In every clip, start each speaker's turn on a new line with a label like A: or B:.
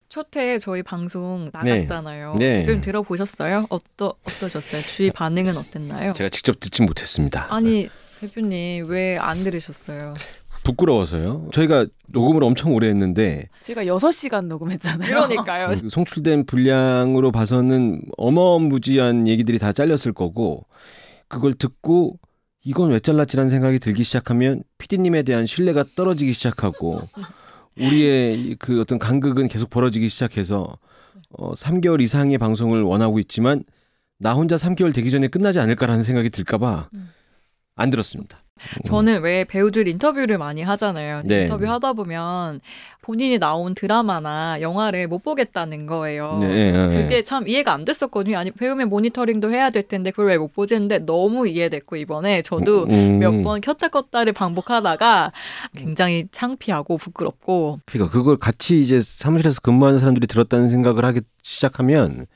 A: 첫 회에 저희 방송 나갔잖아요.
B: 네.
A: 지금 들어보셨어요? 어떠셨어요? 주위 반응은 어땠나요?
B: 제가 직접 듣진 못했습니다.
A: 아니 대표님 왜 안 들으셨어요?
B: 부끄러워서요. 저희가 녹음을 엄청 오래 했는데
C: 저희가 6시간 녹음했잖아요.
A: 그러니까요.
B: 송출된 분량으로 봐서는 어마무지한 얘기들이 다 잘렸을 거고 그걸 듣고 이건 왜 잘랐지라는 생각이 들기 시작하면 PD님에 대한 신뢰가 떨어지기 시작하고 우리의 그 어떤 간극은 계속 벌어지기 시작해서 3개월 이상의 방송을 원하고 있지만 나 혼자 3개월 되기 전에 끝나지 않을까라는 생각이 들까봐 안 들었습니다.
A: 저는 왜 배우들 인터뷰를 많이 하잖아요.
B: 네.
A: 인터뷰 하다 보면 본인이 나온 드라마나 영화를 못 보겠다는 거예요.
B: 네.
A: 그게 참 이해가 안 됐었거든요. 아니 배우면 모니터링도 해야 될 텐데 그걸 왜 못 보지 했는데 너무 이해됐고 이번에 저도 몇 번 켰다 껐다를 반복하다가 굉장히 창피하고 부끄럽고
B: 그러니까 그걸 같이 이제 사무실에서 근무하는 사람들이 들었다는 생각을 하기 시작하면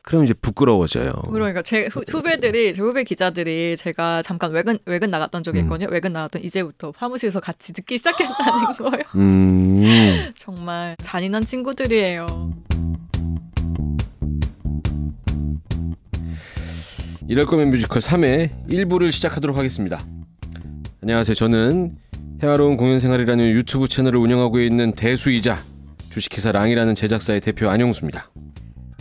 B: 그럼 이제 부끄러워져요.
A: 그러니까 제 후배들이 제 후배 기자들이 제가 잠깐 외근 나갔던 적이 있거든요. 외근 나갔던 이제부터 사무실에서 같이 듣기 시작했다는 거예요. 정말 잔인한 친구들이에요.
B: 이럴 거면 뮤지컬 3회 1부를 시작하도록 하겠습니다. 안녕하세요. 저는 해화로운 공연생활이라는 유튜브 채널을 운영하고 있는 대수이자 주식회사 랑이라는 제작사의 대표 안용수입니다.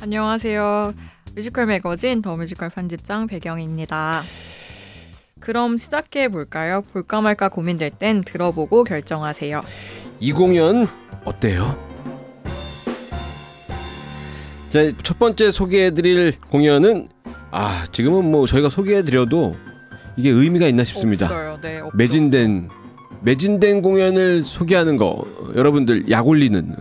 A: 안녕하세요. 뮤지컬 매거진 더 뮤지컬 편집장 배경입니다. 그럼 시작해 볼까요? 볼까 말까 고민될 땐 들어보고 결정하세요.
B: 이 공연 어때요? 자, 첫 번째 소개해드릴 공연은 지금은 뭐 저희가 소개해드려도 이게 의미가 있나 싶습니다.
A: 없어요. 네, 없죠.
B: 매진된 공연을 소개하는 거 여러분들 약 올리는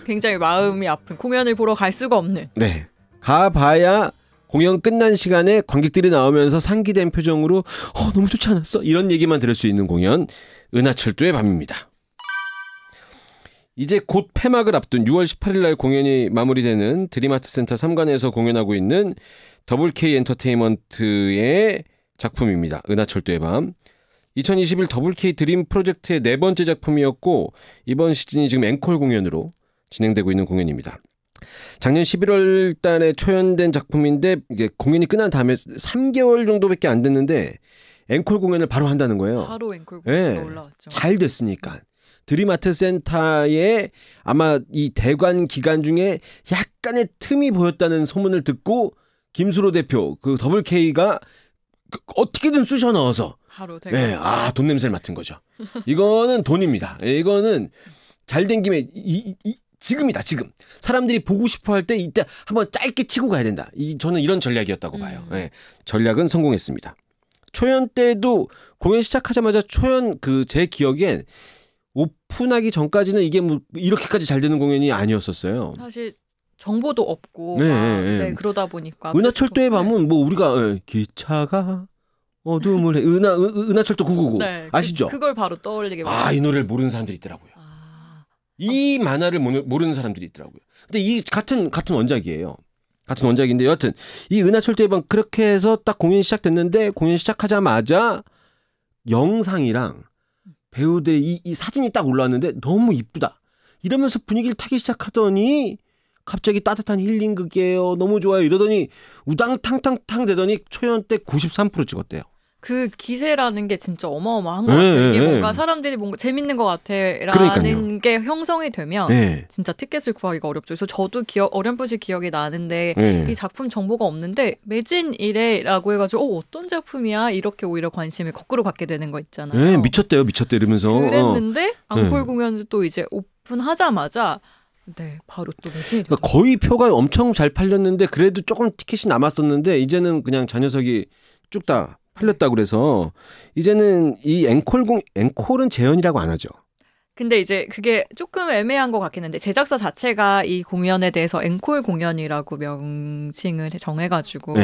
A: 굉장히 마음이 아픈 공연을 보러 갈 수가 없는
B: 네 가봐야 공연 끝난 시간에 관객들이 나오면서 상기된 표정으로 너무 좋지 않았어? 이런 얘기만 들을 수 있는 공연 은하철도의 밤입니다. 이제 곧 폐막을 앞둔 6월 18일 날 공연이 마무리되는 드림아트센터 3관에서 공연하고 있는 WK 엔터테인먼트의 작품입니다. 은하철도의 밤. 2021 WK 드림 프로젝트의 4번째 작품이었고 이번 시즌이 지금 앵콜 공연으로 진행되고 있는 공연입니다. 작년 11월 달에 초연된 작품인데 이게 공연이 끝난 다음에 3개월 정도밖에 안 됐는데 앵콜 공연을 바로 한다는 거예요.
A: 바로 앵콜 공연이 올라왔죠.
B: 잘 됐으니까. 드림아트 센터에 아마 이 대관 기간 중에 약간의 틈이 보였다는 소문을 듣고 김수로 대표 그 WK가 어떻게든 쑤셔 넣어서
A: 바로
B: 돈 냄새를 맡은 거죠. 이거는 돈입니다. 이거는 잘 된 김에 지금이다. 지금 사람들이 보고 싶어 할 때 이때 한번 짧게 치고 가야 된다. 저는 이런 전략이었다고 봐요. 전략은 성공했습니다. 초연 때도 공연 시작하자마자 초연 제 기억엔 오픈하기 전까지는 이게 뭐 이렇게까지 잘 되는 공연이 아니었었어요.
A: 사실 정보도 없고 그러다 보니까
B: 은하철도의 밤은 뭐 우리가 기차가 어둠을 해 은하철도 999 아시죠?
A: 그걸 바로 떠올리게 만들었어요.
B: 이 노래를 모르는 사람들이 있더라고요. 이 만화를 모르는 사람들이 있더라고요. 근데 이 같은 원작이에요. 같은 원작인데 여하튼 이 은하철도의 밤 그렇게 해서 딱 공연이 시작됐는데 공연 시작하자마자 영상이랑 배우들의 이 사진이 딱 올라왔는데 너무 이쁘다. 이러면서 분위기를 타기 시작하더니 갑자기 따뜻한 힐링극이에요. 너무 좋아요. 이러더니 우당탕탕탕 되더니 초연 때 93% 찍었대요.
A: 그 기세라는 게 진짜 어마어마한 것 같아요. 이게 뭔가 사람들이 뭔가 재밌는 것 같아라는 게 형성이 되면 진짜 티켓을 구하기가 어렵죠. 그래서 저도 어렴풋이 기억이 나는데 이 작품 정보가 없는데 매진이래라고 해가지고 어떤 작품이야? 이렇게 오히려 관심을 거꾸로 갖게 되는 거 있잖아요.
B: 미쳤대요. 이러면서.
A: 그랬는데 앙콜 공연도 또 이제 오픈하자마자 바로 또 매진이
B: 그러니까 거의 표가 엄청 잘 팔렸는데 그래도 조금 티켓이 남았었는데 이제는 그냥 잔여석이 쭉 다 팔렸다고 그래서 이제는 이 앵콜은 재연이라고 안 하죠.
A: 근데 이제 그게 조금 애매한 것 같긴 한데 제작사 자체가 이 공연에 대해서 앵콜 공연이라고 명칭을 정해가지고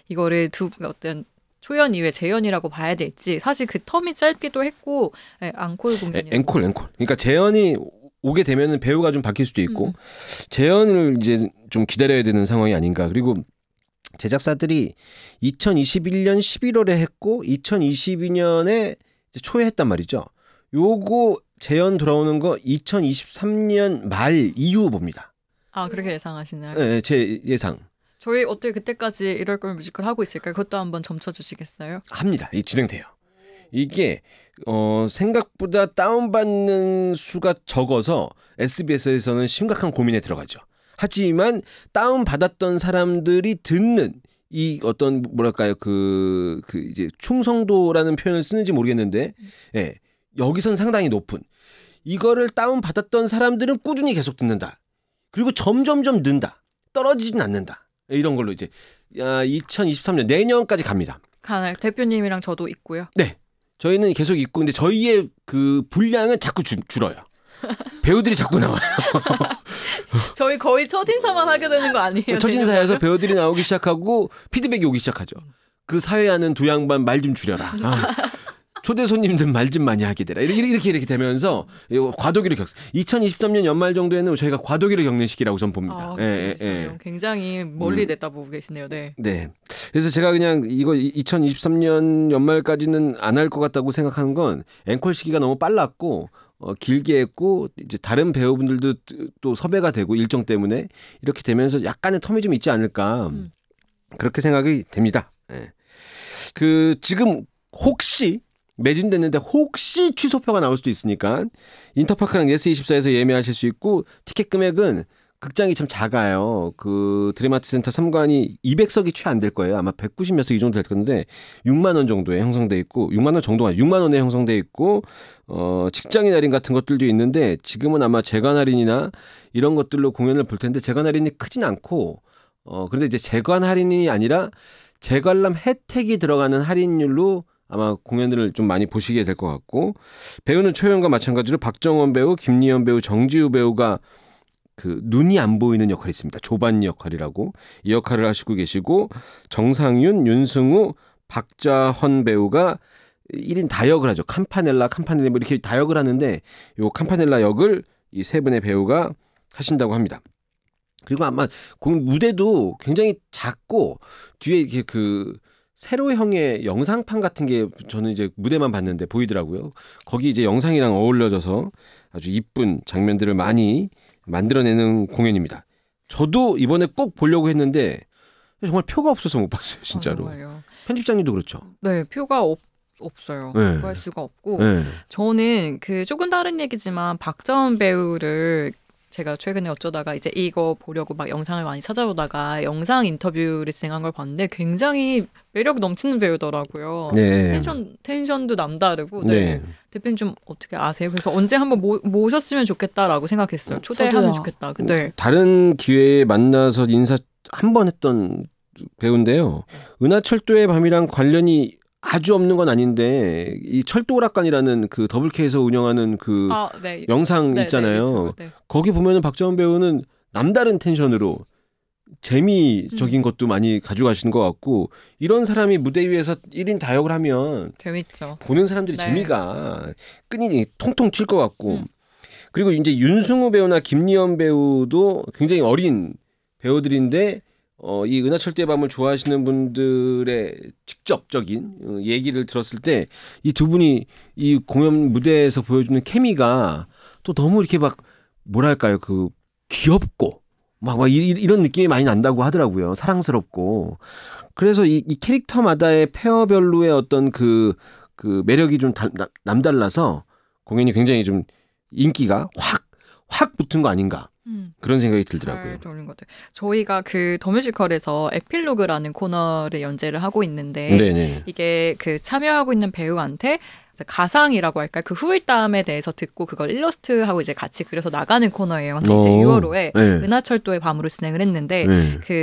A: 이거를 어떤 초연 이후에 재연이라고 봐야 될지 사실 그 텀이 짧기도 했고 앙콜 공연이
B: 앵콜 그러니까 재연이 오게 되면은 배우가 좀 바뀔 수도 있고 재연을 이제 좀 기다려야 되는 상황이 아닌가. 그리고 제작사들이 2021년 11월에 했고 2022년에 초에 했단 말이죠. 요거 재연 돌아오는 거 2023년 말 이후 봅니다.
A: 아, 그렇게 예상하시나요?
B: 네, 제 예상.
A: 저희 어떻게 그때까지 이럴 거면 뮤지컬 하고 있을까요? 그것도 한번 점쳐 주시겠어요?
B: 합니다. 진행돼요. 이게 생각보다 다운받는 수가 적어서 SBS에서는 심각한 고민에 들어가죠. 하지만 다운받았던 사람들이 듣는 이 어떤 뭐랄까요 그 이제 충성도라는 표현을 쓰는지 모르겠는데 예, 여기선 상당히 높은 이거를 다운받았던 사람들은 꾸준히 계속 듣는다. 그리고 점점점 는다. 떨어지진 않는다. 이런 걸로 이제 2023년 내년까지 갑니다.
A: 가나요? 대표님이랑 저도 있고요.
B: 네. 저희는 계속 있고 근데 저희의 그 분량은 자꾸 줄어요. 배우들이 자꾸 나와요.
A: 저희 거의 첫인사만 하게 되는 거 아니에요?
B: 첫인사에서 배우들이 나오기 시작하고 피드백이 오기 시작하죠. 그 사회하는 두 양반 말 좀 줄여라. 초대 손님들 말 좀 많이 하게 되라. 이렇게 되면서 과도기를 겪어요. 2023년 연말 정도에는 저희가 과도기를 겪는 시기라고 전 봅니다.
A: 그렇죠. 굉장히 멀리 내다보고 계시네요. 네.
B: 네. 그래서 제가 그냥 이거 2023년 연말까지는 안 할 것 같다고 생각하는 건 앵콜 시기가 너무 빨랐고 길게 했고 이제 다른 배우분들도 또 섭외가 되고 일정 때문에 이렇게 되면서 약간의 텀이 좀 있지 않을까 그렇게 생각이 됩니다. 네. 지금 혹시 매진됐는데 혹시 취소표가 나올 수도 있으니까 인터파크랑 예스24에서 예매하실 수 있고 티켓 금액은 극장이 참 작아요. 드림아트 센터 3관이 200석이 채 안 될 거예요. 아마 190몇 석 이 정도 될 건데 6만 원 정도에 형성돼 있고 6만 원 정도가 6만 원에 형성돼 있고 직장인 할인 같은 것들도 있는데 지금은 아마 재관 할인이나 이런 것들로 공연을 볼 텐데 재관 할인이 크진 않고 그런데 이제 재관 할인이 아니라 재관람 혜택이 들어가는 할인율로 아마 공연들을 좀 많이 보시게 될 것 같고 배우는 초연과 마찬가지로 박정원 배우, 김리연 배우, 정지우 배우가 눈이 안 보이는 역할이 있습니다. 조반니 역할이라고 이 역할을 하시고 계시고 정상윤, 윤승우, 박자헌 배우가 1인 다역을 하죠. 캄파넬라 뭐 이렇게 다역을 하는데 요 캄파넬라 역을 이 세 분의 배우가 하신다고 합니다. 그리고 아마 무대도 굉장히 작고 뒤에 이렇게 세로형의 영상판 같은 게 저는 이제 무대만 봤는데 보이더라고요. 거기 이제 영상이랑 어울려져서 아주 이쁜 장면들을 많이 만들어내는 공연입니다. 저도 이번에 꼭 보려고 했는데 정말 표가 없어서 못 봤어요. 진짜로. 편집장님도 그렇죠.
A: 네. 표가 없어요. 구할 수가 없고 저는 조금 다른 얘기지만 박자원 배우를 제가 최근에 어쩌다가 이제 이거 보려고 막 영상을 많이 찾아보다가 영상 인터뷰 리스닝한 걸 봤는데 굉장히 매력 넘치는 배우더라고요.
B: 네.
A: 텐션도 남다르고. 네. 대표님 좀 어떻게 아세요? 그래서 언제 한번 모셨으면 좋겠다라고 생각했어요. 초대하면 좋겠다. 근데
B: 다른 기회에 만나서 인사 한 번 했던 배우인데요. 은하철도의 밤이랑 관련이 아주 없는 건 아닌데 이 철도오락관이라는 더블K에서 운영하는 영상 있잖아요.
A: 네.
B: 거기 보면은 박자원 배우는 남다른 텐션으로 재미적인 것도 많이 가져가시는 것 같고 이런 사람이 무대 위에서 1인 다역을 하면
A: 재밌죠.
B: 보는 사람들이 재미가 끈이 통통 튈 것 같고 그리고 이제 윤승우 배우나 김리연 배우도 굉장히 어린 배우들인데 이 은하철도의 밤을 좋아하시는 분들의 직접적인 얘기를 들었을 때 이 두 분이 이 공연 무대에서 보여주는 케미가 또 너무 이렇게 막 뭐랄까요 귀엽고 막 이런 느낌이 많이 난다고 하더라고요. 사랑스럽고 그래서 이 캐릭터마다의 페어별로의 어떤 그 매력이 좀 남달라서 공연이 굉장히 좀 인기가 확 붙은 거 아닌가. 그런 생각이 들더라고요.
A: 잘 돌린 것 같아요. 저희가 더 뮤지컬에서 에필로그라는 코너를 연재를 하고 있는데
B: 네네.
A: 이게 참여하고 있는 배우한테 가상이라고 할까요? 후일담에 대해서 듣고 그걸 일러스트하고 이제 같이 그려서 나가는 코너예요. 근데 이제 6월호에 은하철도의 밤으로 진행을 했는데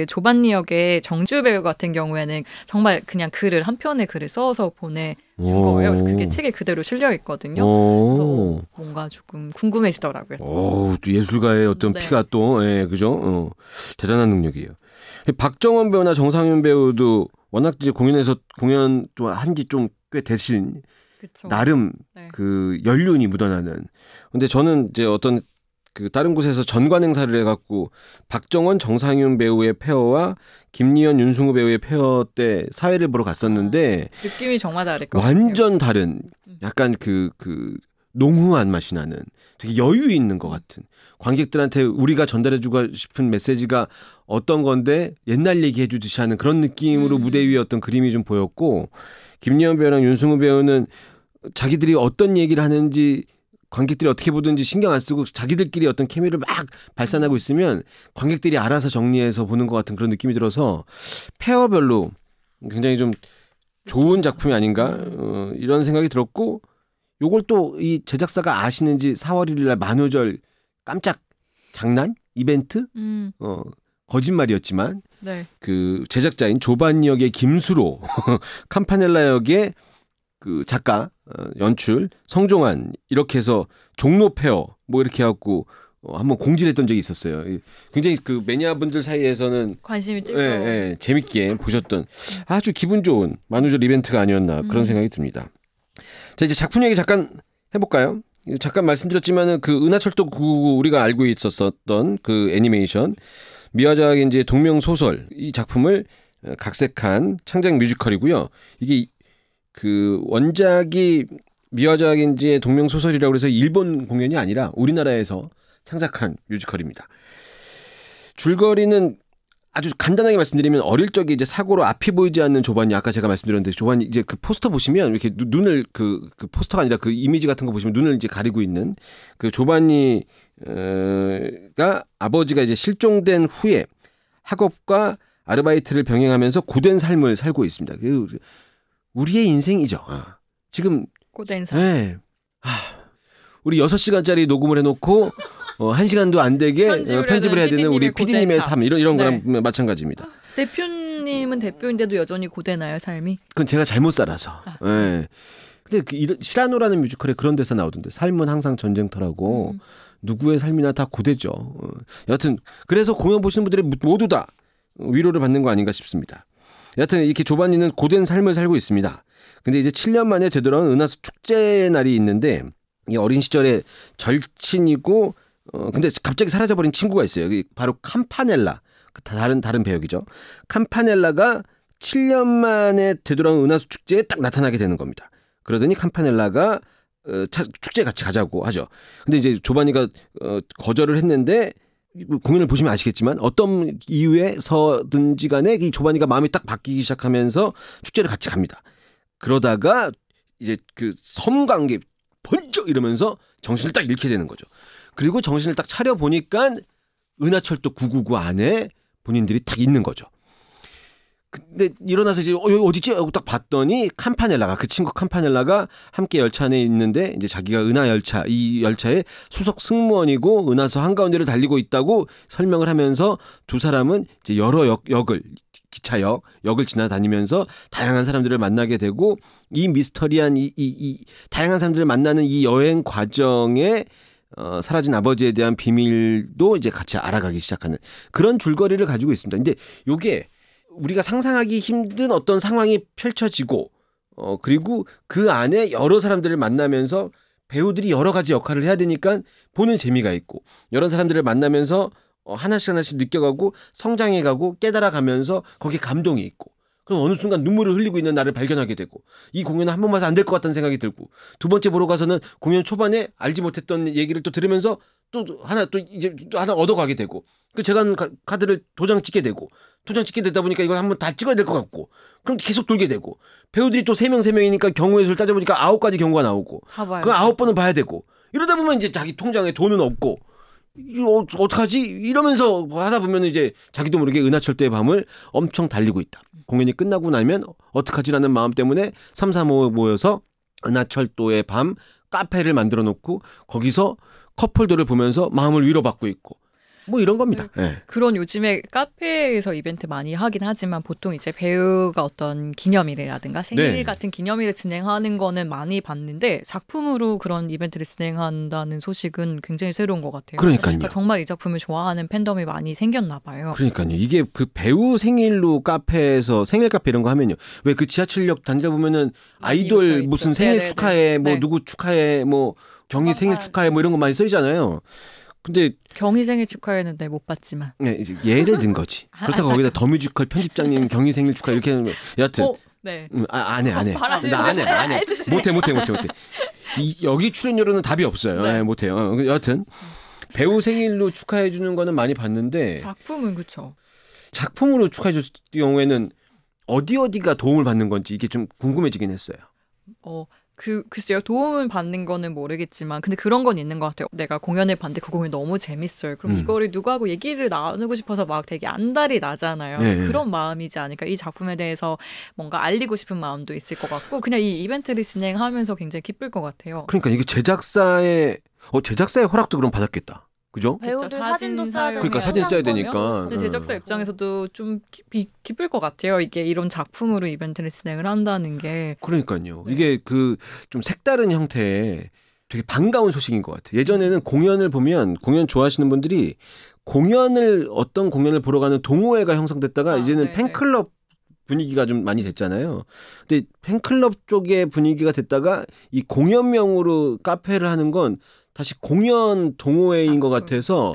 A: 조반니 역의 정지우 배우 같은 경우에는 정말 그냥 한 편의 글을 써서 보내준 거예요. 그래서 그게 책에 그대로 실려 있거든요. 그래서 뭔가 조금 궁금해지더라고요.
B: 또 예술가의 어떤 피가 또 그죠? 대단한 능력이에요. 박정원 배우나 정상윤 배우도 워낙 이제 공연 또 한지 좀 꽤 되신
A: 그쵸.
B: 나름 연륜이 묻어나는. 근데 저는 이제 어떤 다른 곳에서 전관 행사를 해갖고 박정원, 정상윤 배우의 페어와 김리연, 윤승우 배우의 페어 때 사회를 보러 갔었는데
A: 느낌이 정말 다를 것 같아요.
B: 완전 다른 약간 농후한 맛이 나는 되게 여유 있는 것 같은 관객들한테 우리가 전달해주고 싶은 메시지가 어떤 건데 옛날 얘기해 주듯이 하는 그런 느낌으로 무대 위에 어떤 그림이 좀 보였고 김리현 배우랑 윤승우 배우는 자기들이 어떤 얘기를 하는지 관객들이 어떻게 보든지 신경 안 쓰고 자기들끼리 어떤 케미를 막 발산하고 있으면 관객들이 알아서 정리해서 보는 것 같은 그런 느낌이 들어서 페어별로 굉장히 좀 좋은 작품이 아닌가 이런 생각이 들었고 요걸 또 이 제작사가 아시는지 4월 1일 날 만우절 깜짝 장난 이벤트 거짓말이었지만
A: 네.
B: 그 제작자인 조반니 역의 김수로 캄파넬라 역의 그 작가 연출 성종환 이렇게 해서 종로 페어 뭐 이렇게 해갖고 한번 공지했던 적이 있었어요. 굉장히 그 매니아분들 사이에서는
A: 관심이 뜨고
B: 재밌게 보셨던 아주 기분 좋은 만우절 이벤트가 아니었나 그런 생각이 듭니다. 자 이제 작품 얘기 잠깐 해볼까요? 잠깐 말씀드렸지만은 그 은하철도 999 우리가 알고 있었던 그 애니메이션 미야자키 엔지의 동명 소설 이 작품을 각색한 창작 뮤지컬이고요. 이게 그 원작이 미야자키 엔지의 동명 소설이라고 해서 일본 공연이 아니라 우리나라에서 창작한 뮤지컬입니다. 줄거리는 아주 간단하게 말씀드리면 어릴 적에 이제 사고로 앞이 보이지 않는 조반니 아까 제가 말씀드렸는데 조반니 이제 그 포스터 보시면 이렇게 눈을 그 포스터가 아니라 그 이미지 같은 거 보시면 눈을 이제 가리고 있는 그 조반니가 아버지가 이제 실종된 후에 학업과 아르바이트를 병행하면서 고된 삶을 살고 있습니다. 우리의 인생이죠. 지금
A: 고된 삶.
B: 네. 우리 6시간짜리 녹음을 해놓고 1시간도 안 되게 편집을 해야 되는 우리 PD님의 삶 이런 거랑 마찬가지입니다.
A: 대표님은 대표인데도 여전히 고되나요 삶이?
B: 그건 제가 잘못 살아서. 네. 근데 시라노라는 뮤지컬에 그런 데서 나오던데 삶은 항상 전쟁터라고 누구의 삶이나 다 고되죠. 여하튼 그래서 공연 보시는 분들이 모두 다 위로를 받는 거 아닌가 싶습니다. 여하튼 이렇게 조반니는 고된 삶을 살고 있습니다. 근데 이제 7년 만에 되돌아온 은하수 축제 날이 있는데 이 어린 시절의 절친이고 근데 갑자기 사라져버린 친구가 있어요. 여기 바로 캄파넬라. 다른 배역이죠. 캄파넬라가 7년 만에 되돌아온 은하수 축제에 딱 나타나게 되는 겁니다. 그러더니 캄파넬라가 축제에 같이 가자고 하죠. 근데 이제 조반니가 거절을 했는데 공연을 보시면 아시겠지만 어떤 이유에서든지 간에 이 조반니가 마음이 딱 바뀌기 시작하면서 축제를 같이 갑니다. 그러다가 이제 그 섬관계 번쩍 이러면서 정신을 딱 잃게 되는 거죠. 그리고 정신을 딱 차려보니까 은하철도 999 안에 본인들이 딱 있는 거죠. 근데 일어나서 이제 어디지? 하고 딱 봤더니 캄파넬라가 그 친구 캄파넬라가 함께 열차 안에 있는데 이제 자기가 은하열차 이 열차의 수석 승무원이고 은하수 한가운데를 달리고 있다고 설명을 하면서 두 사람은 이제 여러 역을 역을 지나다니면서 다양한 사람들을 만나게 되고 이 미스터리한 이 다양한 사람들을 만나는 이 여행 과정에 사라진 아버지에 대한 비밀도 이제 같이 알아가기 시작하는 그런 줄거리를 가지고 있습니다. 근데 요게 우리가 상상하기 힘든 어떤 상황이 펼쳐지고 그리고 그 안에 여러 사람들을 만나면서 배우들이 여러 가지 역할을 해야 되니까 보는 재미가 있고 여러 사람들을 만나면서 하나씩 느껴가고 성장해가고 깨달아가면서 거기에 감동이 있고 그럼 어느 순간 눈물을 흘리고 있는 나를 발견하게 되고 이 공연은 한 번만 해서 안 될 것 같다는 생각이 들고 두 번째 보러 가서는 공연 초반에 알지 못했던 얘기를 또 들으면서 또 하나 얻어가게 되고 그 제가 카드를 도장 찍게 되고 도장 찍게 되다 보니까 이걸 한번 다 찍어야 될 것 같고 그럼 계속 돌게 되고 배우들이 또 3명이니까 경우의 수를 따져보니까 9가지 경우가 나오고 그 9번은 봐야 되고 이러다 보면 이제 자기 통장에 돈은 없고 어떡하지? 이러면서 하다 보면 이제 자기도 모르게 은하철도의 밤을 엄청 달리고 있다. 공연이 끝나고 나면 어떡하지라는 마음 때문에 3, 4, 5 모여서 은하철도의 밤 카페를 만들어 놓고 거기서 컵홀더를 보면서 마음을 위로받고 있고 뭐 이런 겁니다. 네.
A: 그런 요즘에 카페에서 이벤트 많이 하긴 하지만 보통 이제 배우가 어떤 기념일이라든가 생일 같은 기념일을 진행하는 거는 많이 봤는데 작품으로 그런 이벤트를 진행한다는 소식은 굉장히 새로운 것 같아요.
B: 그러니까
A: 정말 이 작품을 좋아하는 팬덤이 많이 생겼나 봐요.
B: 그러니까요. 이게 그 배우 생일로 카페에서 생일 카페 이런 거 하면요. 왜 그 지하철역 다니다 보면은 아이돌 무슨 생일 축하해 뭐 누구 축하해 뭐 경희 생일 축하해 뭐 이런 거 많이 써있잖아요. 근데
A: 경희 생일 축하했는데 못 봤지만.
B: 네, 이제 예를 든 거지. 그렇다고 거기다 더 뮤지컬 편집장님 경희 생일 축하 이렇게 하는 거. 여하튼
A: 네.
B: 안 해. 나 안 해. 못해. 여기 출연료로는 답이 없어요. 네. 네, 못해요. 여하튼 배우 생일로 축하해 주는 거는 많이 봤는데
A: 작품은 그렇죠.
B: 작품으로 축하해 줬을 경우에는 어디가 도움을 받는 건지 이게 좀 궁금해지긴 했어요.
A: 글쎄요. 도움을 받는 거는 모르겠지만 근데 그런 건 있는 것 같아요. 내가 공연을 봤는데 그 공연이 너무 재밌어요. 그럼 이거를 누구하고 얘기를 나누고 싶어서 막 되게 안달이 나잖아요. 네. 그런 마음이지 않을까. 이 작품에 대해서 뭔가 알리고 싶은 마음도 있을 것 같고 그냥 이 이벤트를 진행하면서 굉장히 기쁠 것 같아요.
B: 그러니까 이게 제작사의 허락도 그럼 받았겠다. 그죠?
C: 배우들 사진도 써야 되니까.
B: 그러니까 사진 써야 되니까.
A: 근데 제작사 입장에서도 좀 기쁠 것 같아요. 이게 이런 작품으로 이벤트를 진행을 한다는 게.
B: 그러니까요. 네. 이게 좀 색다른 형태의 되게 반가운 소식인 것 같아요. 예전에는 공연을 보면 공연 좋아하시는 분들이 어떤 공연을 보러 가는 동호회가 형성됐다가 이제는 팬클럽 분위기가 좀 많이 됐잖아요. 근데 팬클럽 쪽의 분위기가 됐다가 이 공연명으로 카페를 하는 건 다시 공연 동호회인 것 같아서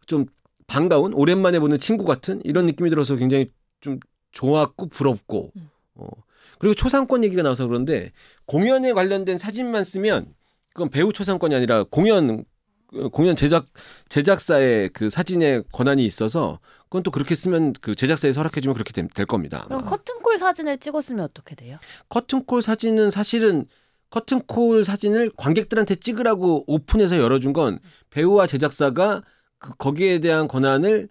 B: 좀 반가운 오랜만에 보는 친구 같은 이런 느낌이 들어서 굉장히 좀 좋았고 부럽고 그리고 초상권 얘기가 나와서 그런데 공연에 관련된 사진만 쓰면 그건 배우 초상권이 아니라 공연 제작사의 그 사진에 권한이 있어서 그건 또 그렇게 쓰면 그 제작사에서 허락해주면 그렇게 될 겁니다.
C: 그럼 커튼콜 사진을 찍었으면 어떻게 돼요?
B: 커튼콜 사진은 사실은 커튼콜 사진을 관객들한테 찍으라고 오픈해서 열어준 건 배우와 제작사가 거기에 대한 권한을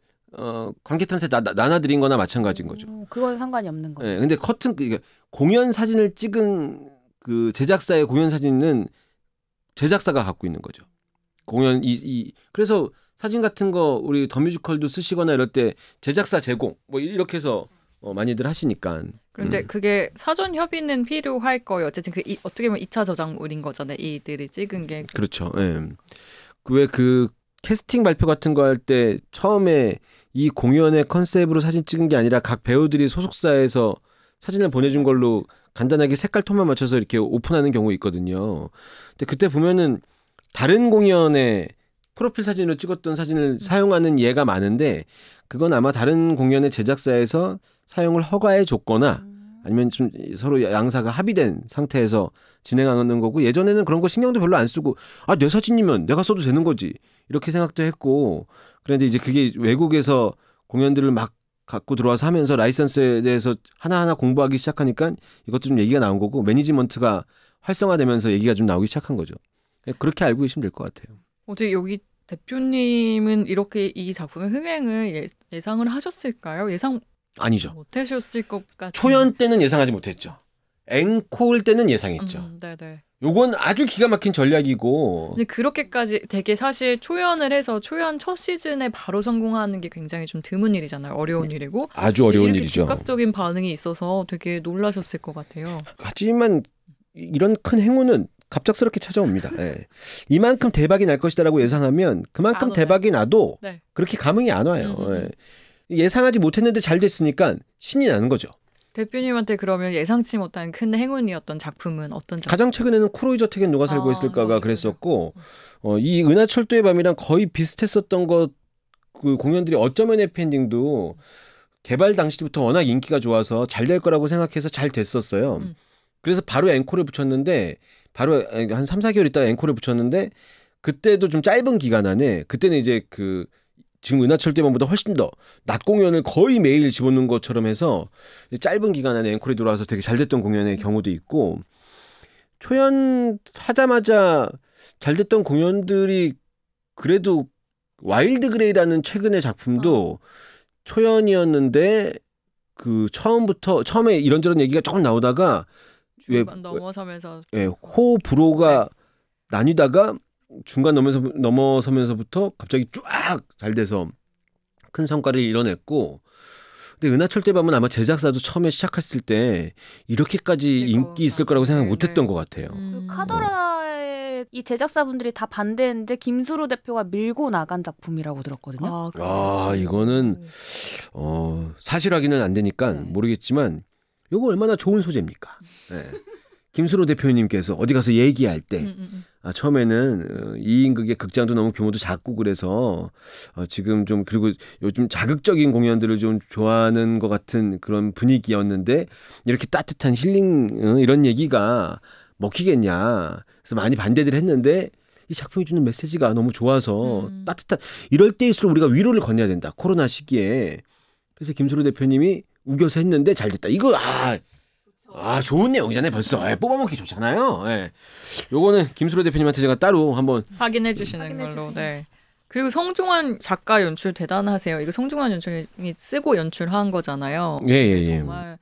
B: 관객들한테 나눠드린 거나 마찬가지인 거죠.
C: 그건 상관이 없는 거예요.
B: 네, 근데 공연 사진을 찍은 그 제작사의 공연 사진은 제작사가 갖고 있는 거죠. 공연 그래서 사진 같은 거 우리 더 뮤지컬도 쓰시거나 이럴 때 제작사 제공 뭐 이렇게 해서 많이들 하시니까.
A: 그런데 그게 사전 협의는 필요할 거예요. 어쨌든 어떻게 보면 2차 저작물인 거잖아요. 이들이 찍은 게.
B: 그렇죠. 예. 왜 캐스팅 발표 같은 거 할 때 처음에 이 공연의 컨셉으로 사진 찍은 게 아니라 각 배우들이 소속사에서 사진을 보내준 걸로 간단하게 색깔 톤만 맞춰서 이렇게 오픈하는 경우 있거든요. 근데 그때 보면은 다른 공연에 프로필 사진으로 찍었던 사진을 사용하는 예가 많은데 그건 아마 다른 공연의 제작사에서 사용을 허가해 줬거나 아니면 좀 서로 양사가 합의된 상태에서 진행하는 거고 예전에는 그런 거 신경도 별로 안 쓰고 내 사진이면 내가 써도 되는 거지 이렇게 생각도 했고 그런데 이제 그게 외국에서 공연들을 막 갖고 들어와서 하면서 라이선스에 대해서 하나하나 공부하기 시작하니까 이것도 좀 얘기가 나온 거고 매니지먼트가 활성화되면서 얘기가 좀 나오기 시작한 거죠. 그렇게 알고 계시면 될 것 같아요.
A: 어떻게 여기 대표님은 이렇게 이 작품의 흥행을 예상을 하셨을까요?
B: 아니죠.
A: 못하셨을 것 같아요.
B: 초연 때는 예상하지 못했죠. 앵콜 때는 예상했죠.
A: 네네.
B: 요건 아주 기가 막힌 전략이고.
A: 근데 그렇게까지 되게 사실 초연을 해서 초연 첫 시즌에 바로 성공하는 게 굉장히 좀 드문 일이잖아요. 어려운 일이고.
B: 아주 어려운
A: 이렇게
B: 일이죠.
A: 즉각적인 반응이 있어서 되게 놀라셨을 것 같아요.
B: 하지만 이런 큰 행운은 갑작스럽게 찾아옵니다. 네. 이만큼 대박이 날 것이다라고 예상하면 그만큼 대박이 나도 그렇게 감흥이 안 와요. 네. 예상하지 못했는데 잘 됐으니까 신이 나는 거죠.
A: 대표님한테 그러면 예상치 못한 큰 행운이었던 작품은 어떤 작품?
B: 가장 최근에는 쿠로이 저택엔 누가 살고 있을까가 그랬었고 이 은하철도의 밤이랑 거의 비슷했었던 그 공연들이 어쩌면 해피엔딩도 개발 당시부터 워낙 인기가 좋아서 잘 될 거라고 생각해서 잘 됐었어요. 그래서 바로 앵콜을 붙였는데 바로 한 3, 4개월 있다가 앵콜을 붙였는데 그때도 좀 짧은 기간 안에 그때는 이제 지금 은하철도의 밤보다 훨씬 더 낮 공연을 거의 매일 집어넣는 것처럼 해서 짧은 기간 안에 앵콜이 돌아와서 되게 잘 됐던 공연의 경우도 있고 초연하자마자 잘 됐던 공연들이 그래도 와일드 그레이라는 최근의 작품도 초연이었는데 처음에 이런저런 얘기가 조금 나오다가
A: 넘어서면서
B: 호불호가 나뉘다가 중간 넘어서면서부터 갑자기 쫙 잘 돼서 큰 성과를 이뤄냈고 근데 은하철도의 밤은 아마 제작사도 처음에 시작했을 때 이렇게까지 인기 있을 거라고 생각 못했던 것 같아요.
C: 카더라의 이 제작사분들이 다 반대했는데 김수로 대표가 밀고 나간 작품이라고 들었거든요.
B: 이거는 사실 확인은 안 되니까 모르겠지만 이거 얼마나 좋은 소재입니까? 네. 김수로 대표님께서 어디 가서 얘기할 때 처음에는 2인극의 극장도 너무 규모도 작고 그래서 지금 좀 그리고 요즘 자극적인 공연들을 좀 좋아하는 것 같은 그런 분위기였는데 이렇게 따뜻한 힐링 이런 얘기가 먹히겠냐. 그래서 많이 반대들 했는데 이 작품이 주는 메시지가 너무 좋아서 따뜻한 이럴 때일수록 우리가 위로를 건네야 된다. 코로나 시기에. 그래서 김수로 대표님이 우겨서 했는데 잘 됐다. 이거 좋은 내용이잖아요. 벌써 뽑아먹기 좋잖아요. 예. 요거는 김수로 대표님한테 제가 따로 한번
A: 확인해 주시는 걸로. 네. 그리고 성종환 작가 연출 대단하세요. 이거 성종환 연출이 쓰고 연출한 거잖아요.
B: 예.
A: 정말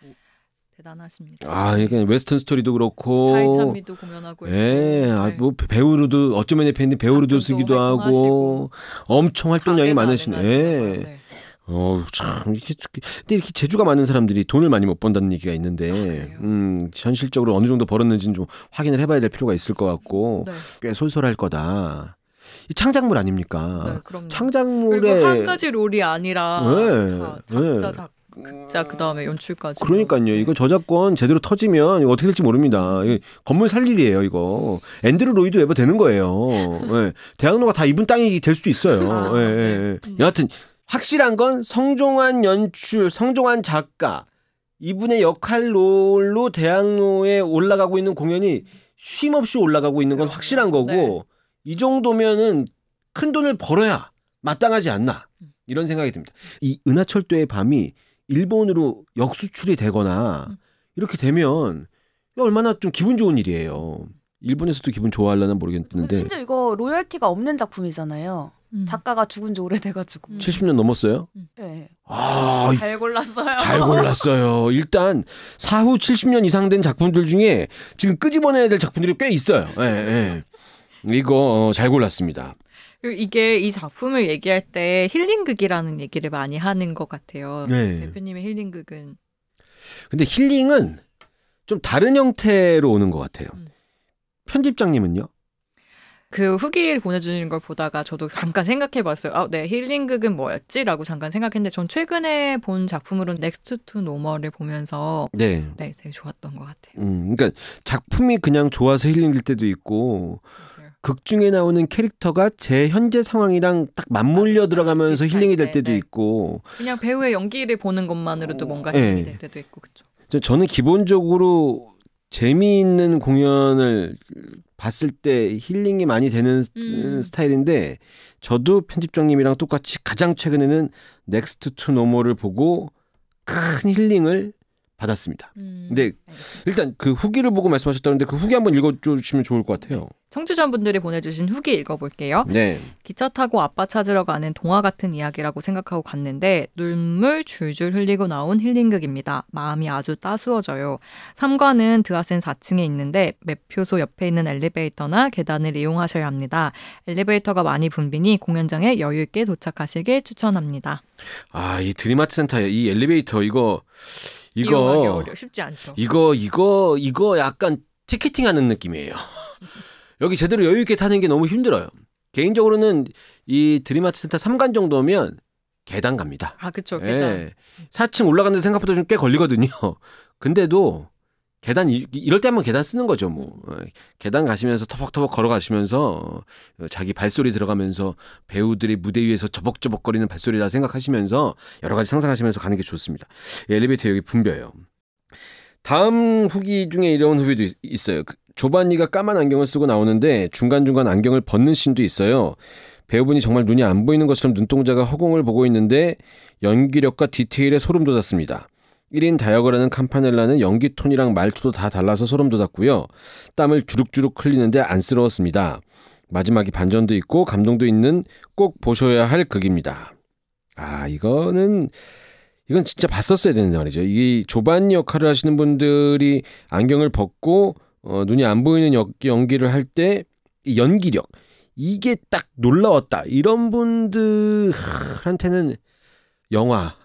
A: 대단하십니다.
B: 이게 웨스턴 스토리도 그렇고
A: 사이찬미도 공연하고
B: 네. 뭐 배우로도 어쩌면 FND 배우로도 쓰기도 하고 엄청 활동량이 많으시네. 네. 참 이렇게 재주가 많은 사람들이 돈을 많이 못 번다는 얘기가 있는데 현실적으로 어느 정도 벌었는지는 좀 확인을 해봐야 될 필요가 있을 것 같고
A: 네.
B: 꽤 솔솔할 거다. 이 창작물 아닙니까?
A: 네, 그럼요.
B: 창작물에
A: 그리고 한 가지 롤이 아니라 작사, 작자 그다음에 연출까지.
B: 그러니까요. 이거 저작권 제대로 터지면 이거 어떻게 될지 모릅니다. 건물 살 일이에요. 이거 앤드류 로이드 웨버 되는 거예요. 네. 대학로가 다 이분 땅이 될 수도 있어요. 네. 여하튼 확실한 건 성종환 연출, 성종환 작가 이분의 역할로 대학로에 올라가고 있는 공연이 쉼없이 올라가고 있는 건 확실한 거고 네. 이 정도면은 큰 돈을 벌어야 마땅하지 않나 이런 생각이 듭니다. 이 은하철도의 밤이 일본으로 역수출이 되거나 이렇게 되면 얼마나 좀 기분 좋은 일이에요. 일본에서도 기분 좋아하려나 모르겠는데.
C: 심지어 이거 로열티가 없는 작품이잖아요. 작가가 죽은 지 오래돼가지고.
B: 70년 넘었어요?
C: 네.
A: 잘 골랐어요.
B: 잘 골랐어요. 일단 사후 70년 이상 된 작품들 중에 지금 끄집어내야 될 작품들이 꽤 있어요. 네. 이거 잘 골랐습니다.
A: 이게 이 작품을 얘기할 때 힐링극이라는 얘기를 많이 하는 것 같아요.
B: 네.
A: 대표님의 힐링극은.
B: 근데 힐링은 좀 다른 형태로 오는 것 같아요. 편집장님은요?
A: 그 후기를 보내주는 걸 보다가 저도 잠깐 생각해봤어요. 네, 힐링극은 뭐였지? 라고 잠깐 생각했는데 전 최근에 본 작품으로 넥스트 투 노멀을 보면서 네, 되게 좋았던 것 같아요.
B: 그러니까 작품이 그냥 좋아서 힐링될 때도 있고 맞아요. 극 중에 나오는 캐릭터가 제 현재 상황이랑 딱 맞물려 들어가면서 힐링이 될 때도 있고
A: 그냥 배우의 연기를 보는 것만으로도 뭔가 힐링이 될 때도 있고 그렇죠.
B: 저는 기본적으로 재미있는 공연을 봤을 때 힐링이 많이 되는 스타일인데 저도 편집장님이랑 똑같이 가장 최근에는 넥스트 투 노멀을 보고 큰 힐링을 받았습니다. 근데 일단 그 후기를 보고 말씀하셨다는데 그 후기 한번 읽어주시면 좋을 것 같아요.
A: 청취자분들이 보내주신 후기 읽어볼게요.
B: 네.
A: 기차 타고 아빠 찾으러 가는 동화 같은 이야기라고 생각하고 갔는데 눈물 줄줄 흘리고 나온 힐링극입니다. 마음이 아주 따스워져요. 3관은 드아센 4층에 있는데 매표소 옆에 있는 엘리베이터나 계단을 이용하셔야 합니다. 엘리베이터가 많이 붐비니 공연장에 여유 있게 도착하시길 추천합니다.
B: 이 드림아트 센터 이 엘리베이터 이거
A: 쉽지 않죠.
B: 이거 약간 티켓팅하는 느낌이에요. 여기 제대로 여유 있게 타는 게 너무 힘들어요. 개인적으로는 이 드림아트 센터 3관 정도면 계단 갑니다.
A: 그렇죠. 계단.
B: 4층 올라가는데 생각보다 좀 꽤 걸리거든요. 근데도 계단 이럴 때 한번 계단 쓰는 거죠. 뭐 계단 가시면서 터벅터벅 걸어가시면서 자기 발소리 들어가면서 배우들이 무대 위에서 저벅저벅거리는 발소리라 생각하시면서 여러 가지 상상하시면서 가는 게 좋습니다. 엘리베이터 여기 붐벼요. 다음 후기 중에 이런 후기도 있어요. 조반니가 까만 안경을 쓰고 나오는데 중간중간 안경을 벗는 씬도 있어요. 배우분이 정말 눈이 안 보이는 것처럼 눈동자가 허공을 보고 있는데 연기력과 디테일에 소름 돋았습니다. 1인 다역을 하는 캄파넬라는 연기 톤이랑 말투도 다 달라서 소름 돋았고요. 땀을 주룩주룩 흘리는데 안쓰러웠습니다. 마지막에 반전도 있고 감동도 있는 꼭 보셔야 할 극입니다. 이건 진짜 봤었어야 되는 말이죠. 이 조반니 역할을 하시는 분들이 안경을 벗고 눈이 안 보이는 연기를 할 때 이 연기력 이게 딱 놀라웠다. 이런 분들한테는 영화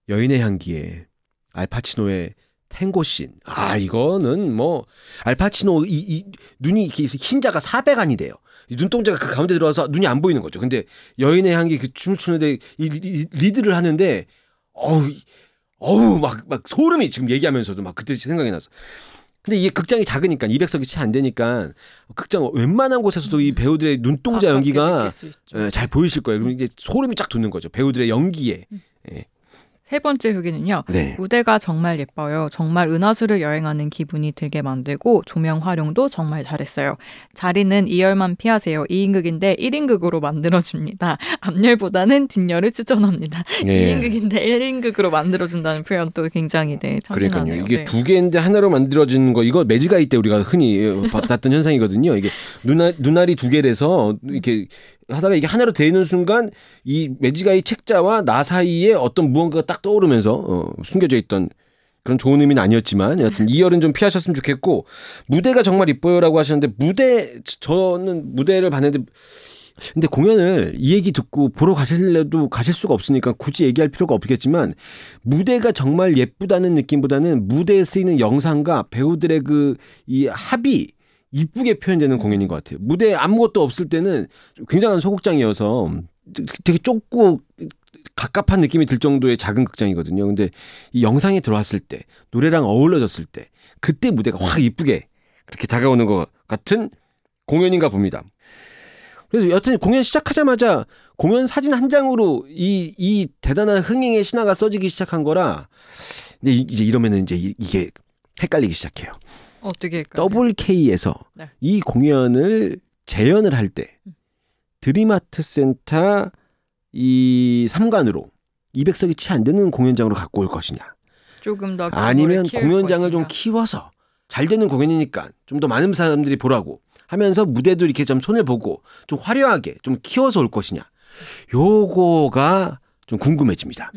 B: 여인의 향기에 알파치노의 탱고 씬. 이거는 뭐 알파치노 이 눈이 이렇게 흰자가 400안이 돼요. 이 눈동자가 그 가운데 들어와서 눈이 안 보이는 거죠. 근데 여인의 향기 그 춤을 추는데 이 리드를 하는데 막 소름이 지금 얘기하면서도 막 그때 생각이 났어. 근데 이게 극장이 작으니까 200석이 채 안 되니까 극장 웬만한 곳에서도 이 배우들의 눈동자 연기가 잘 보이실 거예요. 그럼 이제 소름이 쫙 돋는 거죠. 배우들의 연기에.
A: 세 번째 후기는요.
B: 네.
A: 무대가 정말 예뻐요. 정말 은하수를 여행하는 기분이 들게 만들고 조명 활용도 정말 잘했어요. 자리는 2열만 피하세요. 2인극인데 1인극으로 만들어줍니다. 앞열보다는 뒷열을 추천합니다. 네. 2인극인데 1인극으로 만들어준다는 표현도 굉장히 참신하네요.
B: 그러니까요. 이게 두 개인데 하나로 만들어지는 거 이거 매직아이 때 우리가 흔히 봤던 현상이거든요. 이게 눈알이 두 개라서 이렇게 하다가 이게 하나로 되는 순간 이 매직아이 책자와 나 사이에 어떤 무언가가 딱 떠오르면서 숨겨져 있던 그런 좋은 의미는 아니었지만 여하튼 2열은 좀 피하셨으면 좋겠고 무대가 정말 이뻐요라고 하셨는데 저는 무대를 봤는데 근데 공연을 이 얘기 듣고 보러 가실래도 가실 수가 없으니까 굳이 얘기할 필요가 없겠지만 무대가 정말 예쁘다는 느낌보다는 무대에 쓰이는 영상과 배우들의 이 합이 이쁘게 표현되는 공연인 것 같아요. 무대에 아무것도 없을 때는 굉장한 소극장이어서 되게 좁고 갑갑한 느낌이 들 정도의 작은 극장이거든요. 근데 이 영상에 들어왔을 때 노래랑 어우러졌을 때 그때 무대가 확 이쁘게 그렇게 다가오는 것 같은 공연인가 봅니다. 그래서 여튼 공연 시작하자마자 공연 사진 한 장으로 이 대단한 흥행의 신화가 써지기 시작한 거라 근데 이제 이러면은 이제 이게 헷갈리기 시작해요.
A: 어떻게 헷갈려요?
B: WK에서 네. 이 공연을 재연을 할 때 드림아트 센터 이 3관으로 200석이 채 안 되는 공연장으로 갖고 올 것이냐.
A: 조금 더
B: 아니면 공연장을 좀 키워서 잘 되는 공연이니까 좀 더 많은 사람들이 보라고 하면서 무대도 이렇게 좀 손을 보고 좀 화려하게 좀 키워서 올 것이냐. 요거가 좀 궁금해집니다.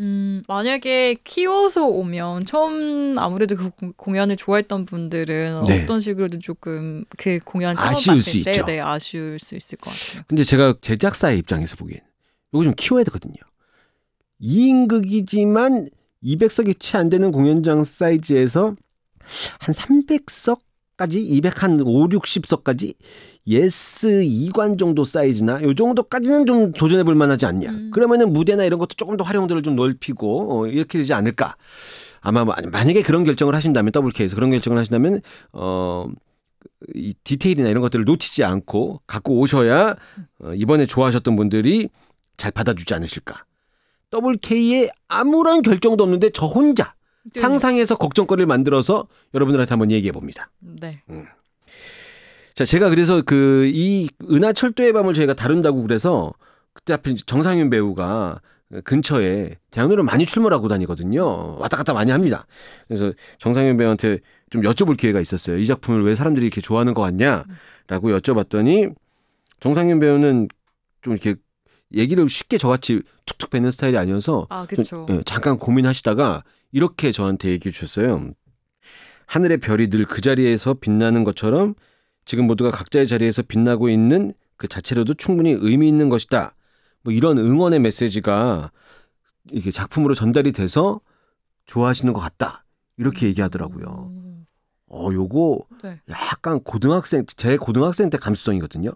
A: 만약에 키워서 오면 처음 아무래도 그 공연을 좋아했던 분들은 네. 어떤 식으로든 조금 그 공연 처음
B: 아쉬울 수
A: 봤을
B: 있죠.
A: 때 아쉬울 수 있을 것 같아요.
B: 근데 제가 제작사의 입장에서 보기엔 이거 좀 키워야 되거든요. 2인극이지만 200석이 채 안 되는 공연장 사이즈에서 한 300석까지 200 60석까지 예스 2관 정도 사이즈나 요 정도까지는 좀 도전해 볼 만하지 않냐. 그러면은 무대나 이런 것도 조금 더 활용도를 좀 넓히고 이렇게 되지 않을까. 아마 만약에 그런 결정을 하신다면 WK에서 그런 결정을 하신다면 이 디테일이나 이런 것들을 놓치지 않고 갖고 오셔야 이번에 좋아하셨던 분들이 잘 받아주지 않으실까. WK에 아무런 결정도 없는데 저 혼자 상상해서 걱정거리를 만들어서 여러분들한테 한번 얘기해 봅니다.
A: 네.
B: 자, 제가 그래서 이 은하철도의 밤을 저희가 다룬다고 그래서 그때 하필 정상윤 배우가 근처에 대학로를 많이 출몰하고 다니거든요. 왔다 갔다 많이 합니다. 그래서 정상윤 배우한테 좀 여쭤볼 기회가 있었어요. 이 작품을 왜 사람들이 이렇게 좋아하는 것 같냐라고 여쭤봤더니 정상윤 배우는 좀 이렇게 얘기를 쉽게 저같이 툭툭 뱉는 스타일이 아니어서
A: 그렇죠.
B: 잠깐 고민하시다가 이렇게 저한테 얘기해 주셨어요. 하늘의 별이 늘 그 자리에서 빛나는 것처럼 지금 모두가 각자의 자리에서 빛나고 있는 그 자체로도 충분히 의미 있는 것이다. 뭐 이런 응원의 메시지가 이게 작품으로 전달이 돼서 좋아하시는 것 같다. 이렇게 얘기하더라고요. 요거 네. 약간 제 고등학생 때 감수성이거든요.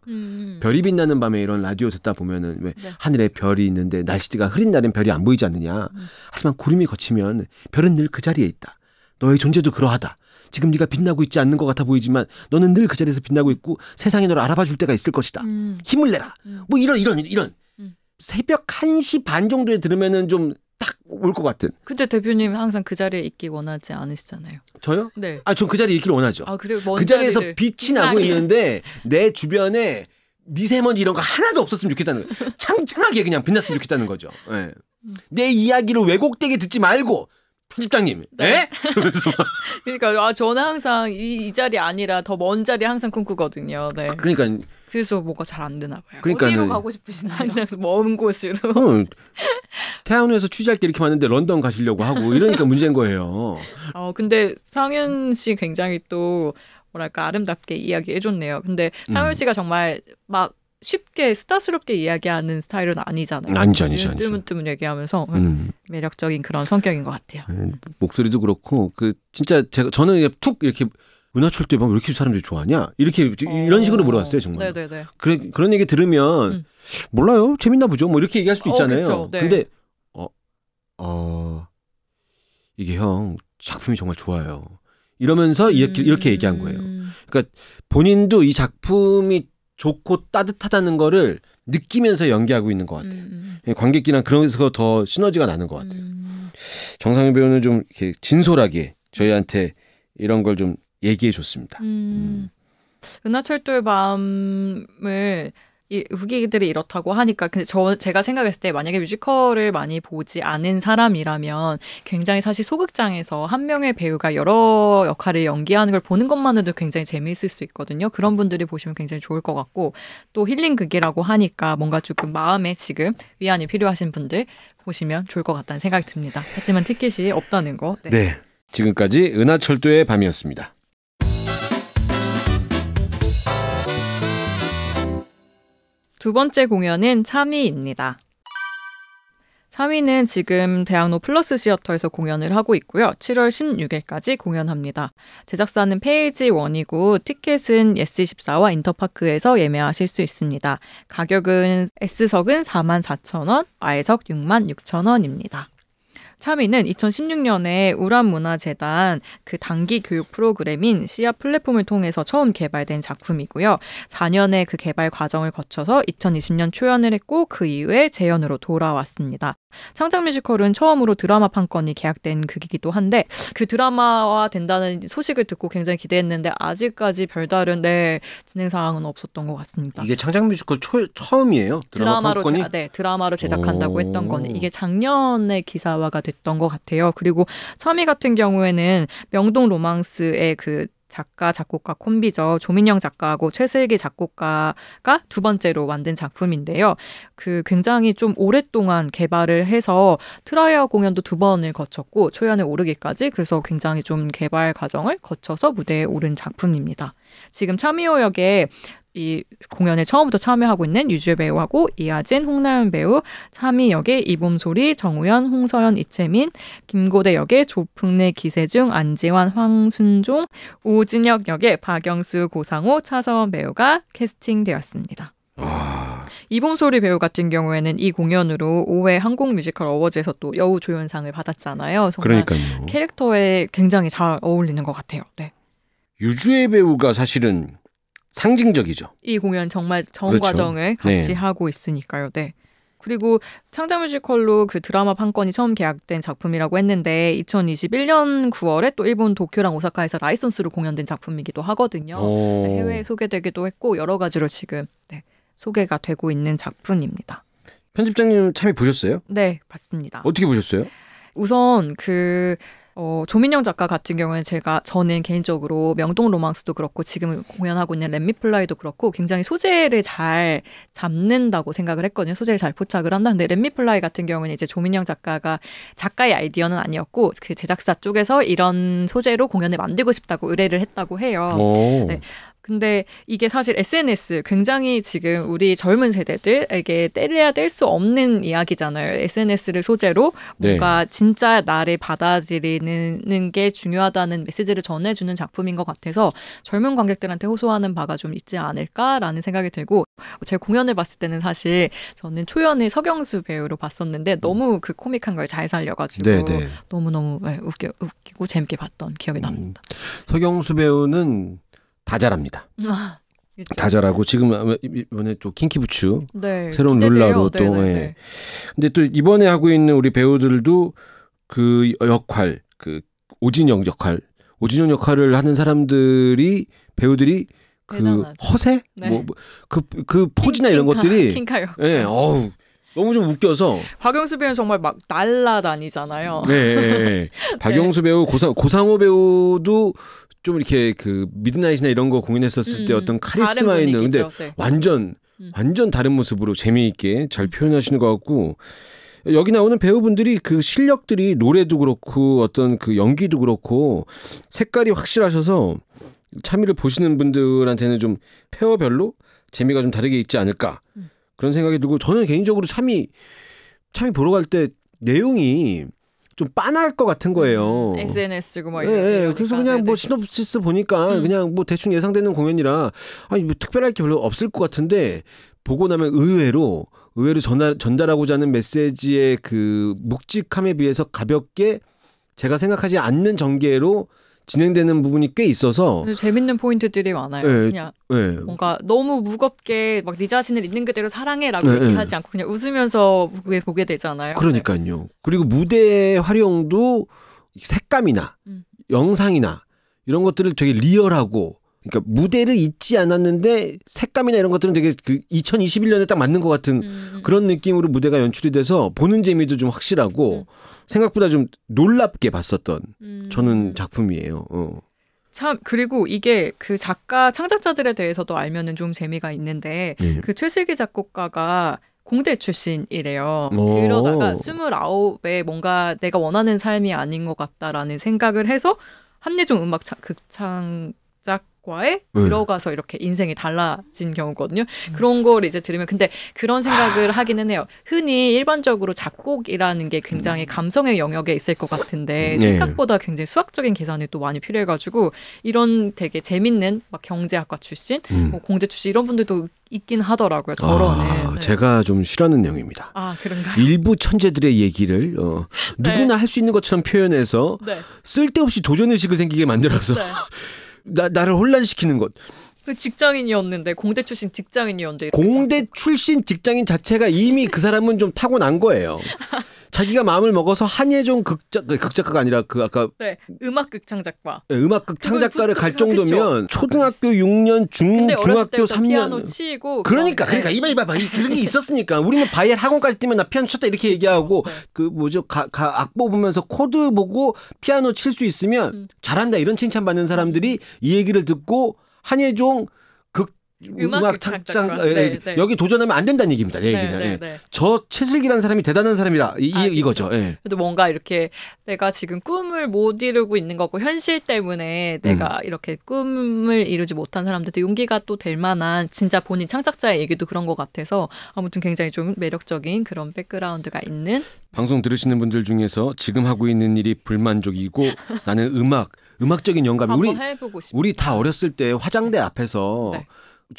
B: 별이 빛나는 밤에 이런 라디오 듣다 보면은 왜 네. 하늘에 별이 있는데 날씨가 흐린 날엔 별이 안 보이지 않느냐. 하지만 구름이 걷히면 별은 늘 그 자리에 있다. 너의 존재도 그러하다. 지금 네가 빛나고 있지 않는 것 같아 보이지만 너는 늘 그 자리에서 빛나고 있고 세상이 너를 알아봐 줄 때가 있을 것이다. 힘을 내라. 뭐 이런 새벽 1시 반 정도에 들으면은 좀 딱 올 것 같은.
A: 근데 대표님 항상 그 자리에 있기 원하지 않으시잖아요.
B: 저요?
A: 네.
B: 전 그 자리에 있기를 원하죠.
A: 그래요?
B: 그 자리에서 빛이 나고 있는데 내 주변에 미세먼지 이런 거 하나도 없었으면 좋겠다는 거예요. 창창하게 그냥 빛났으면 좋겠다는 거죠. 네. 내 이야기를 왜곡되게 듣지 말고 편집장님. 네?
A: 그러니까 저는 항상 이 자리 아니라 더 먼 자리 항상 꿈꾸거든요. 네.
B: 그러니까
A: 그래서 뭐가 잘 안 되나 봐요.
C: 어디로 가고 싶으신가요?
A: 항상 먼 곳으로.
B: 태안에서 취재할 때 이렇게 왔는데 런던 가시려고 하고 이러니까 문제인 거예요.
A: 근데 상윤 씨 굉장히 또 뭐랄까 아름답게 이야기해줬네요. 근데 상윤 씨가 정말 막 쉽게 스타스럽게 이야기하는 스타일은 아니잖아요.
B: 아니죠.
A: 뜨문뜨문 얘기하면서 매력적인 그런 성격인 것 같아요.
B: 목소리도 그렇고 진짜 저는 툭 이렇게 은하철도에 밤 왜 이렇게 사람들이 좋아하냐 이렇게 이런 식으로 물어봤어요 정말.
A: 네네네.
B: 그런 얘기 들으면 몰라요 재밌나 보죠 뭐 이렇게 얘기할 수도 있잖아요.
A: 그쵸, 네.
B: 근데 이게 형 작품이 정말 좋아요. 이러면서 이렇게 얘기한 거예요. 그러니까 본인도 이 작품이 좋고 따뜻하다는 거를 느끼면서 연기하고 있는 것 같아요. 관객이랑 그러면서 더 시너지가 나는 것 같아요. 정상윤 배우는 좀 이렇게 진솔하게 저희한테 이런 걸 좀 얘기해 줬습니다.
A: 은하철도의 밤을 이 후기들이 이렇다고 하니까 근데 제가 생각했을 때 만약에 뮤지컬을 많이 보지 않은 사람이라면 굉장히 사실 소극장에서 한 명의 배우가 여러 역할을 연기하는 걸 보는 것만으로도 굉장히 재미있을 수 있거든요. 그런 분들이 보시면 굉장히 좋을 것 같고 또 힐링극이라고 하니까 뭔가 조금 마음에 지금 위안이 필요하신 분들 보시면 좋을 것 같다는 생각이 듭니다. 하지만 티켓이 없다는 거.
B: 네. 지금까지 은하철도의 밤이었습니다.
A: 두 번째 공연은 참이입니다. 참이는 지금 대학로 플러스 시어터에서 공연을 하고 있고요. 7월 16일까지 공연합니다. 제작사는 페이지 1이고 티켓은 예스24와 인터파크에서 예매하실 수 있습니다. 가격은 S석은 44,000원, Y석 66,000원입니다. 참이는 2016년에 우람문화재단 그 단기 교육 프로그램인 시야 플랫폼을 통해서 처음 개발된 작품이고요. 4년의 그 개발 과정을 거쳐서 2020년 초연을 했고 그 이후에 재연으로 돌아왔습니다. 창작 뮤지컬은 처음으로 드라마 판권이 계약된 극이기도 한데 그 드라마화 된다는 소식을 듣고 굉장히 기대했는데 아직까지 별다른 진행 사항은 없었던 것 같습니다.
B: 이게 창작 뮤지컬 처음이에요? 드라마로 판권이?
A: 드라마로 제작한다고 했던 거는 이게 작년에 기사화가 됐던 것 같아요. 그리고 참이 같은 경우에는 명동 로망스의 그 작가, 작곡가 콤비죠. 조민영 작가하고 최슬기 작곡가가 두 번째로 만든 작품인데요. 그 굉장히 좀 오랫동안 개발을 해서 트라이아웃 공연도 2번을 거쳤고 초연에 오르기까지 그래서 굉장히 좀 개발 과정을 거쳐서 무대에 오른 작품입니다. 지금 참이호 역에 이 공연에 처음부터 참여하고 있는 유주혜 배우하고 이하진, 홍나연 배우, 참이 역의 이봄소리, 정우현, 홍서연, 이채민, 김고대 역의 조풍래, 기세중, 안지환, 황순종, 오진혁 역의 박영수, 고상호, 차서원 배우가 캐스팅되었습니다. 이봄소리 배우 같은 경우에는 이 공연으로 5회 한국 뮤지컬 어워즈에서 또 여우조연상을 받았잖아요. 정말 그러니까요. 캐릭터에 굉장히 잘 어울리는 것 같아요. 네.
B: 유주혜 배우가 사실은 상징적이죠.
A: 이 공연 정말 전 과정을 같이 하고 있으니까요. 네. 그리고 창작 뮤지컬로 그 드라마 판권이 처음 계약된 작품이라고 했는데 2021년 9월에 또 일본 도쿄랑 오사카에서 라이선스로 공연된 작품이기도 하거든요. 해외에 소개되기도 했고 여러 가지로 지금 소개가 되고 있는 작품입니다.
B: 편집장님 참여 보셨어요?
A: 네, 봤습니다.
B: 어떻게 보셨어요?
A: 우선 조민영 작가 같은 경우는 저는 개인적으로 명동 로망스도 그렇고 지금 공연하고 있는 렛미플라이도 그렇고 굉장히 소재를 잘 잡는다고 생각을 했거든요. 소재를 잘 포착을 한다. 근데 렛미플라이 같은 경우는 이제 조민영 작가가 작가의 아이디어는 아니었고 그 제작사 쪽에서 이런 소재로 공연을 만들고 싶다고 의뢰를 했다고 해요. 네. 근데 이게 사실 SNS 굉장히 지금 우리 젊은 세대들에게 떼려야 뗄 수 없는 이야기잖아요. SNS를 소재로 뭔가 진짜 나를 받아들이는 게 중요하다는 메시지를 전해주는 작품인 것 같아서 젊은 관객들한테 호소하는 바가 좀 있지 않을까라는 생각이 들고 제가 공연을 봤을 때는 사실 저는 초연을 서경수 배우로 봤었는데 너무 그 코믹한 걸 잘 살려가지고 너무너무 웃기고 재밌게 봤던 기억이 납니다.
B: 서경수 배우는 다 잘합니다. 다 잘하고 지금 이번에 또 킹키부츠 새로운 룰라로 또 근데 또 이번에 하고 있는 우리 배우들도 그 역할 그 오진영 역할을 하는 배우들이 그 대단하죠. 허세 그 포즈나 이런 것들이 너무 좀 웃겨서
A: 박영수 배우는 정말 막 날라다니잖아요.
B: 네. 박영수 배우 고상호 배우도 좀 이렇게 그 미드나잇이나 이런 거 공연했었을 때 어떤 카리스마 있는 근데 완전 다른 모습으로 재미있게 잘 표현하시는 것 같고 여기 나오는 배우분들이 그 실력들이 노래도 그렇고 어떤 그 연기도 그렇고 색깔이 확실하셔서 참이를 보시는 분들한테는 좀 페어별로 재미가 좀 다르게 있지 않을까 그런 생각이 들고 저는 개인적으로 참이 보러 갈 때 내용이 좀 빤할 것 같은 거예요.
A: SNS고 뭐
B: 이런. 그래서 그냥 뭐 시놉시스 보니까 그냥 뭐 대충 예상되는 공연이라 뭐 특별할 게 별로 없을 것 같은데 보고 나면 의외로 전달하고자 하는 메시지의 그 묵직함에 비해서 가볍게 제가 생각하지 않는 전개로 진행되는 부분이 꽤 있어서
A: 재밌는 포인트들이 많아요. 네, 그냥 뭔가 너무 무겁게 막 네 자신을 있는 그대로 사랑해라고 얘기하지 않고 그냥 웃으면서 보게 되잖아요.
B: 그러니까요. 그리고 무대 활용도 색감이나 영상이나 이런 것들을 되게 리얼하고 그러니까 무대를 잊지 않았는데 색감이나 이런 것들은 되게 그 2021년에 딱 맞는 것 같은 그런 느낌으로 무대가 연출이 돼서 보는 재미도 좀 확실하고 생각보다 좀 놀랍게 봤었던 저는 작품이에요.
A: 참 그리고 이게 그 작가 창작자들에 대해서도 알면은 좀 재미가 있는데 그 최슬기 작곡가가 공대 출신이래요. 그러다가 29에 뭔가 내가 원하는 삶이 아닌 것 같다라는 생각을 해서 한예종 음악 극창작과에 들어가서 이렇게 인생이 달라진 경우거든요. 그런 걸 이제 들으면 근데 그런 생각을 하기는 해요. 흔히 일반적으로 작곡이라는 게 굉장히 감성의 영역에 있을 것 같은데 생각보다 굉장히 수학적인 계산이 또 많이 필요해가지고 이런 되게 재밌는 막 경제학과 출신, 뭐 공대 출신 이런 분들도 있긴 하더라고요. 저런은.
B: 제가 좀 싫어하는 내용입니다.
A: 그런가요?
B: 일부 천재들의 얘기를 누구나 할 수 있는 것처럼 표현해서 쓸데없이 도전의식을 생기게 만들어서 나를 혼란시키는 것.
A: 그 직장인이었는데 공대 출신 직장인이었는데
B: 공대 출신 직장인 자체가 이미 그 사람은 좀 타고난 거예요. 자기가 마음을 먹어서 한예종 극작가가 아니라 그 아까
A: 음악극 창작과
B: 음악극 창작가를 갈 정도면 초등학교 6년 중학교 3년
A: 피아노 치고
B: 그러니까 이봐 그런 게 있었으니까 우리는 바이엘 학원까지 뛰면 나 피아노 쳤다 이렇게 얘기하고 그 뭐죠 악보 보면서 코드 보고 피아노 칠 수 있으면 잘한다 이런 칭찬 받는 사람들이 이 얘기를 듣고 한예종 음악 창작 여기 도전하면 안 된다는 얘기입니다. 저 최슬기라는 사람이 대단한 사람이라 이거죠.
A: 그래도 뭔가 이렇게 내가 지금 꿈을 못 이루고 있는 거고 현실 때문에 내가 이렇게 꿈을 이루지 못한 사람들도 용기가 또 될 만한 진짜 본인 창작자의 얘기도 그런 것 같아서 아무튼 굉장히 좀 매력적인 그런 백그라운드가 있는
B: 방송 들으시는 분들 중에서 지금 하고 있는 일이 불만족이고 나는 음악적인 영감이 우리 다 어렸을 때 화장대 앞에서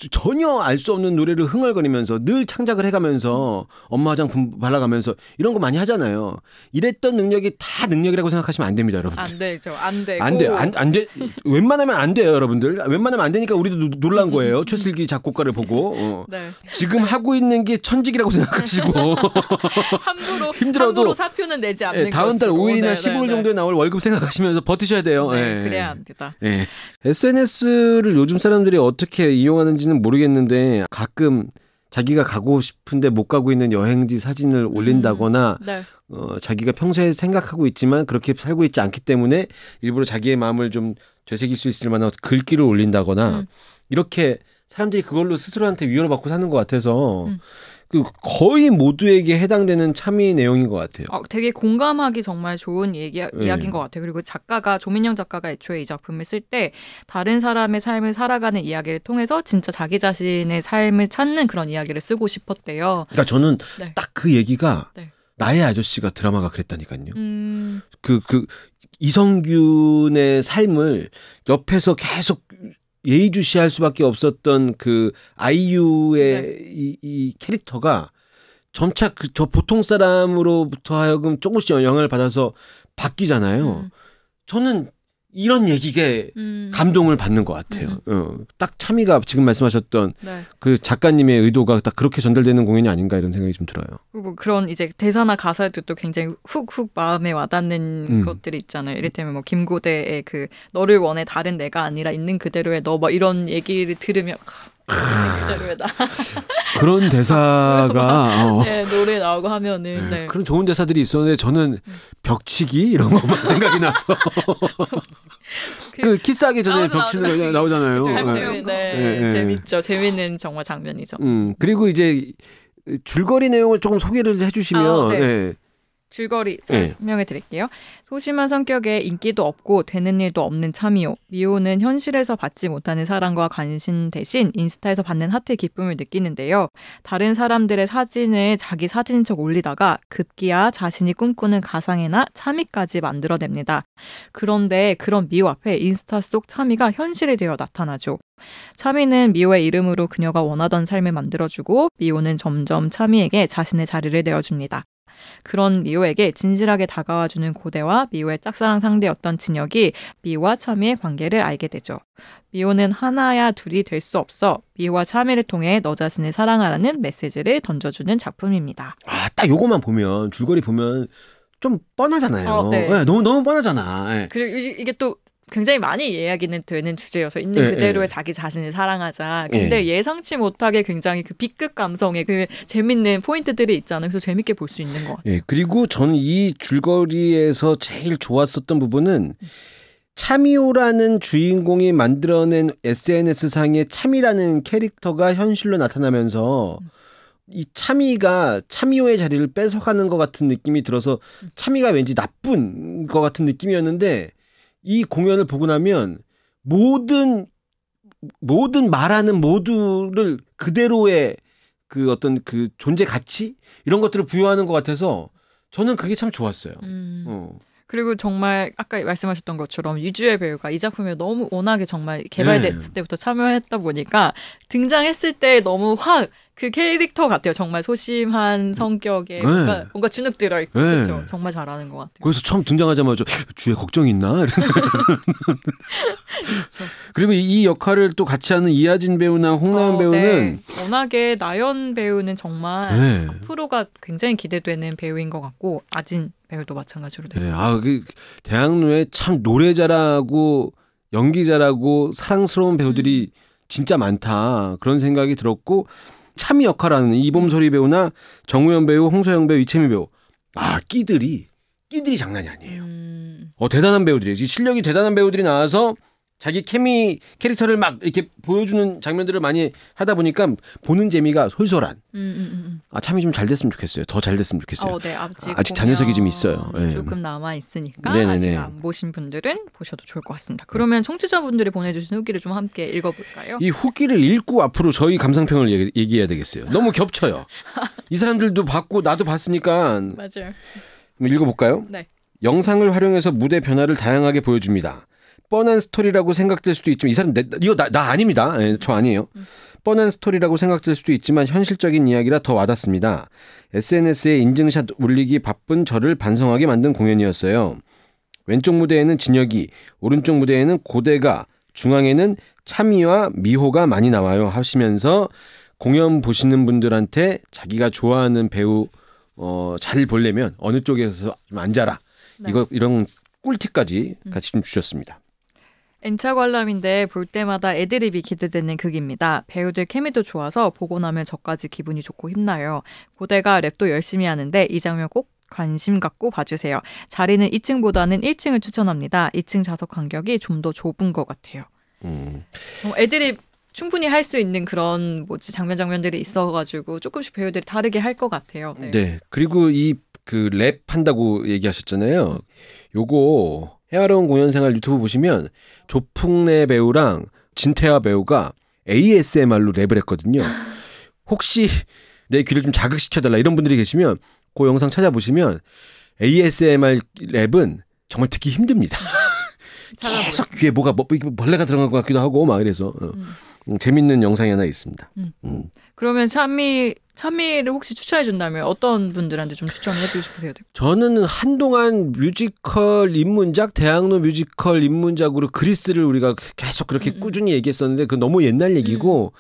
B: 전혀 알 수 없는 노래를 흥얼거리면서 늘 창작을 해가면서 엄마 화장품 발라가면서 이런 거 많이 하잖아요. 이랬던 능력이 다 능력이라고 생각하시면 안 됩니다, 여러분들.
A: 안 되죠. 안 되고.
B: 안 돼요. 안 돼. 웬만하면 안 돼요, 여러분들. 웬만하면 안 되니까 우리도 놀란 거예요. 최슬기 작곡가를 보고. 지금 하고 있는 게 천직이라고 생각하시고
A: 함부로 사표는 내지 않는
B: 다음 달 5일이나 15일 정도에 나올 월급 생각하시면서 버티셔야 돼요.
A: 그래야 합니다.
B: SNS를 요즘 사람들이 어떻게 이용하는지는 모르겠는데 가끔 자기가 가고 싶은데 못 가고 있는 여행지 사진을 올린다거나 자기가 평소에 생각하고 있지만 그렇게 살고 있지 않기 때문에 일부러 자기의 마음을 좀 되새길 수 있을 만한 글귀를 올린다거나 이렇게 사람들이 그걸로 스스로한테 위로를 받고 사는 것 같아서 그 거의 모두에게 해당되는 참의 내용인 것 같아요.
A: 되게 공감하기 정말 좋은 이야기인 것 같아요. 그리고 조민영 작가가 애초에 이 작품을 쓸 때 다른 사람의 삶을 살아가는 이야기를 통해서 진짜 자기 자신의 삶을 찾는 그런 이야기를 쓰고 싶었대요.
B: 그러니까 저는 딱 그 얘기가 나의 아저씨가 드라마가 그랬다니까요. 그 이성균의 삶을 옆에서 계속 예의주시할 수밖에 없었던 그 아이유의 이 캐릭터가 점차 저 보통 사람으로부터 하여금 조금씩 영향을 받아서 바뀌잖아요. 저는 이런 얘기에 감동을 받는 것 같아요. 딱 참이가 지금 말씀하셨던 그 작가님의 의도가 딱 그렇게 전달되는 공연이 아닌가 이런 생각이 좀 들어요.
A: 그리고 그런 이제 대사나 가사도 또 굉장히 훅훅 마음에 와닿는 것들이 있잖아요. 이를테면 뭐 김고대의 그 너를 원해 다른 내가 아니라 있는 그대로의 너 뭐 이런 얘기를 들으면 그대로의 나
B: 그런 대사가
A: 노래 나오고 하면은
B: 그런 좋은 대사들이 있었는데 저는 벽치기 이런 것만 생각이 나서 그 키스하기 전에 벽치는 거 나오잖아요.
A: 재밌죠. 재밌는 정말 장면이죠.
B: 그리고 이제 줄거리 내용을 조금 소개를 해주시면
A: 줄거리 설명해 드릴게요. 소심한 성격에 인기도 없고 되는 일도 없는 참이오. 미호는 현실에서 받지 못하는 사랑과 관심 대신 인스타에서 받는 하트의 기쁨을 느끼는데요. 다른 사람들의 사진을 자기 사진인 척 올리다가 급기야 자신이 꿈꾸는 가상이나 참이까지 만들어냅니다. 그런데 그런 미호 앞에 인스타 속 참이가 현실이 되어 나타나죠. 참이는 미호의 이름으로 그녀가 원하던 삶을 만들어주고 미호는 점점 참이에게 자신의 자리를 내어줍니다. 그런 미호에게 진실하게 다가와주는 고대와 미호의 짝사랑 상대였던 진혁이 미호와 차미의 관계를 알게 되죠. 미호는 하나야 둘이 될 수 없어. 미호와 차미를 통해 너 자신을 사랑하라는 메시지를 던져주는 작품입니다.
B: 딱 요거만 보면 줄거리 보면 좀 뻔하잖아요.
A: 네.
B: 네, 너무 뻔하잖아. 네.
A: 그리고 이게 또 굉장히 많이 이야기는 되는 주제여서 있는 그대로의 자기 자신을 사랑하자. 근데 예상치 못하게 굉장히 그 B급 감성의 그 재밌는 포인트들이 있잖아요. 그래서 재밌게 볼 수 있는 것 같아요.
B: 그리고 저는 이 줄거리에서 제일 좋았었던 부분은 차미호라는 주인공이 만들어낸 SNS상의 참이라는 캐릭터가 현실로 나타나면서 이 차미가 차미호의 자리를 뺏어가는 것 같은 느낌이 들어서 차미가 왠지 나쁜 것 같은 느낌이었는데 이 공연을 보고 나면 모든 말하는 모두를 그대로의 그 어떤 그 존재 가치 이런 것들을 부여하는 것 같아서 저는 그게 참 좋았어요.
A: 그리고 정말 아까 말씀하셨던 것처럼 유주의 배우가 이 작품에 너무 워낙에 정말 개발됐을 때부터 참여했다 보니까 등장했을 때 너무 확 그 캐릭터 같아요. 정말 소심한 성격에 뭔가 주눅 들어있고 그렇죠. 정말 잘하는 것 같아요.
B: 그래서 처음 등장하자마자 주위에 걱정이 있나? 그리고 이 역할을 또 같이 하는 이하진 배우나 홍나연 배우는
A: 워낙에 나연 배우는 정말 앞으로가 굉장히 기대되는 배우인 것 같고 아진 배우도 마찬가지로
B: 대학로에 참 노래 잘하고 연기 잘하고 사랑스러운 배우들이 진짜 많다 그런 생각이 들었고 참이 역할하는 이봄소리 배우나 정우현 배우, 홍서영 배우, 이채미 배우 끼들이 장난이 아니에요. 대단한 배우들이에요. 실력이 대단한 배우들이 나와서 자기 캐릭터를 막 이렇게 보여주는 장면들을 많이 하다 보니까 보는 재미가 솔솔한. 참이 좀 잘 됐으면 좋겠어요. 더 잘 됐으면 좋겠어요.
A: 네,
B: 아직 잔여석이 좀 있어요.
A: 조금 남아 있으니까 아직 안 보신 분들은 보셔도 좋을 것 같습니다. 그러면 청취자분들이 보내주신 후기를 좀 함께 읽어볼까요?
B: 이 후기를 읽고 앞으로 저희 감상평을 얘기해야 되겠어요. 너무 겹쳐요. 이 사람들도 봤고 나도 봤으니까.
A: 맞아요.
B: 한번 읽어볼까요?
A: 네.
B: 영상을 활용해서 무대 변화를 다양하게 보여줍니다. 뻔한 스토리라고 생각될 수도 있지만 이 사람 이거 나 아닙니다. 저 아니에요. 뻔한 스토리라고 생각될 수도 있지만 현실적인 이야기라 더 와닿습니다. SNS에 인증샷 올리기 바쁜 저를 반성하게 만든 공연이었어요. 왼쪽 무대에는 진혁이, 오른쪽 무대에는 고대가, 중앙에는 차미와 미호가 많이 나와요 하시면서 공연 보시는 분들한테 자기가 좋아하는 배우 잘 보려면 어느 쪽에서 좀 앉아라. 이런 꿀팁까지 같이 좀 주셨습니다.
A: N차 관람인데 볼 때마다 애드립이 기대되는 극입니다. 배우들 케미도 좋아서 보고 나면 저까지 기분이 좋고 힘나요. 고대가 랩도 열심히 하는데 이 장면 꼭 관심 갖고 봐주세요. 자리는 2층보다는 1층을 추천합니다. 2층 좌석 간격이 좀 더 좁은 것 같아요. 정말 애드립 충분히 할 수 있는 그런 장면들이 있어가지고 조금씩 배우들이 다르게 할 것 같아요.
B: 네. 그리고 그 랩 한다고 얘기하셨잖아요. 요거 해화로운 공연생활 유튜브 보시면 조풍래 배우랑 진태화 배우가 ASMR로 랩을 했거든요. 혹시 내 귀를 좀 자극시켜달라 이런 분들이 계시면 그 영상 찾아보시면 ASMR 랩은 정말 듣기 힘듭니다. 계속 귀에 벌레가 들어간 것 같기도 하고 막 이래서 재밌는 영상이 하나 있습니다.
A: 그러면 참미를 혹시 추천해 준다면 어떤 분들한테 좀 추천해 주고 싶으세요?
B: 저는 한동안 뮤지컬 입문작, 대학로 뮤지컬 입문작으로 그리스를 우리가 계속 그렇게 꾸준히 얘기했었는데 그건 너무 옛날 얘기고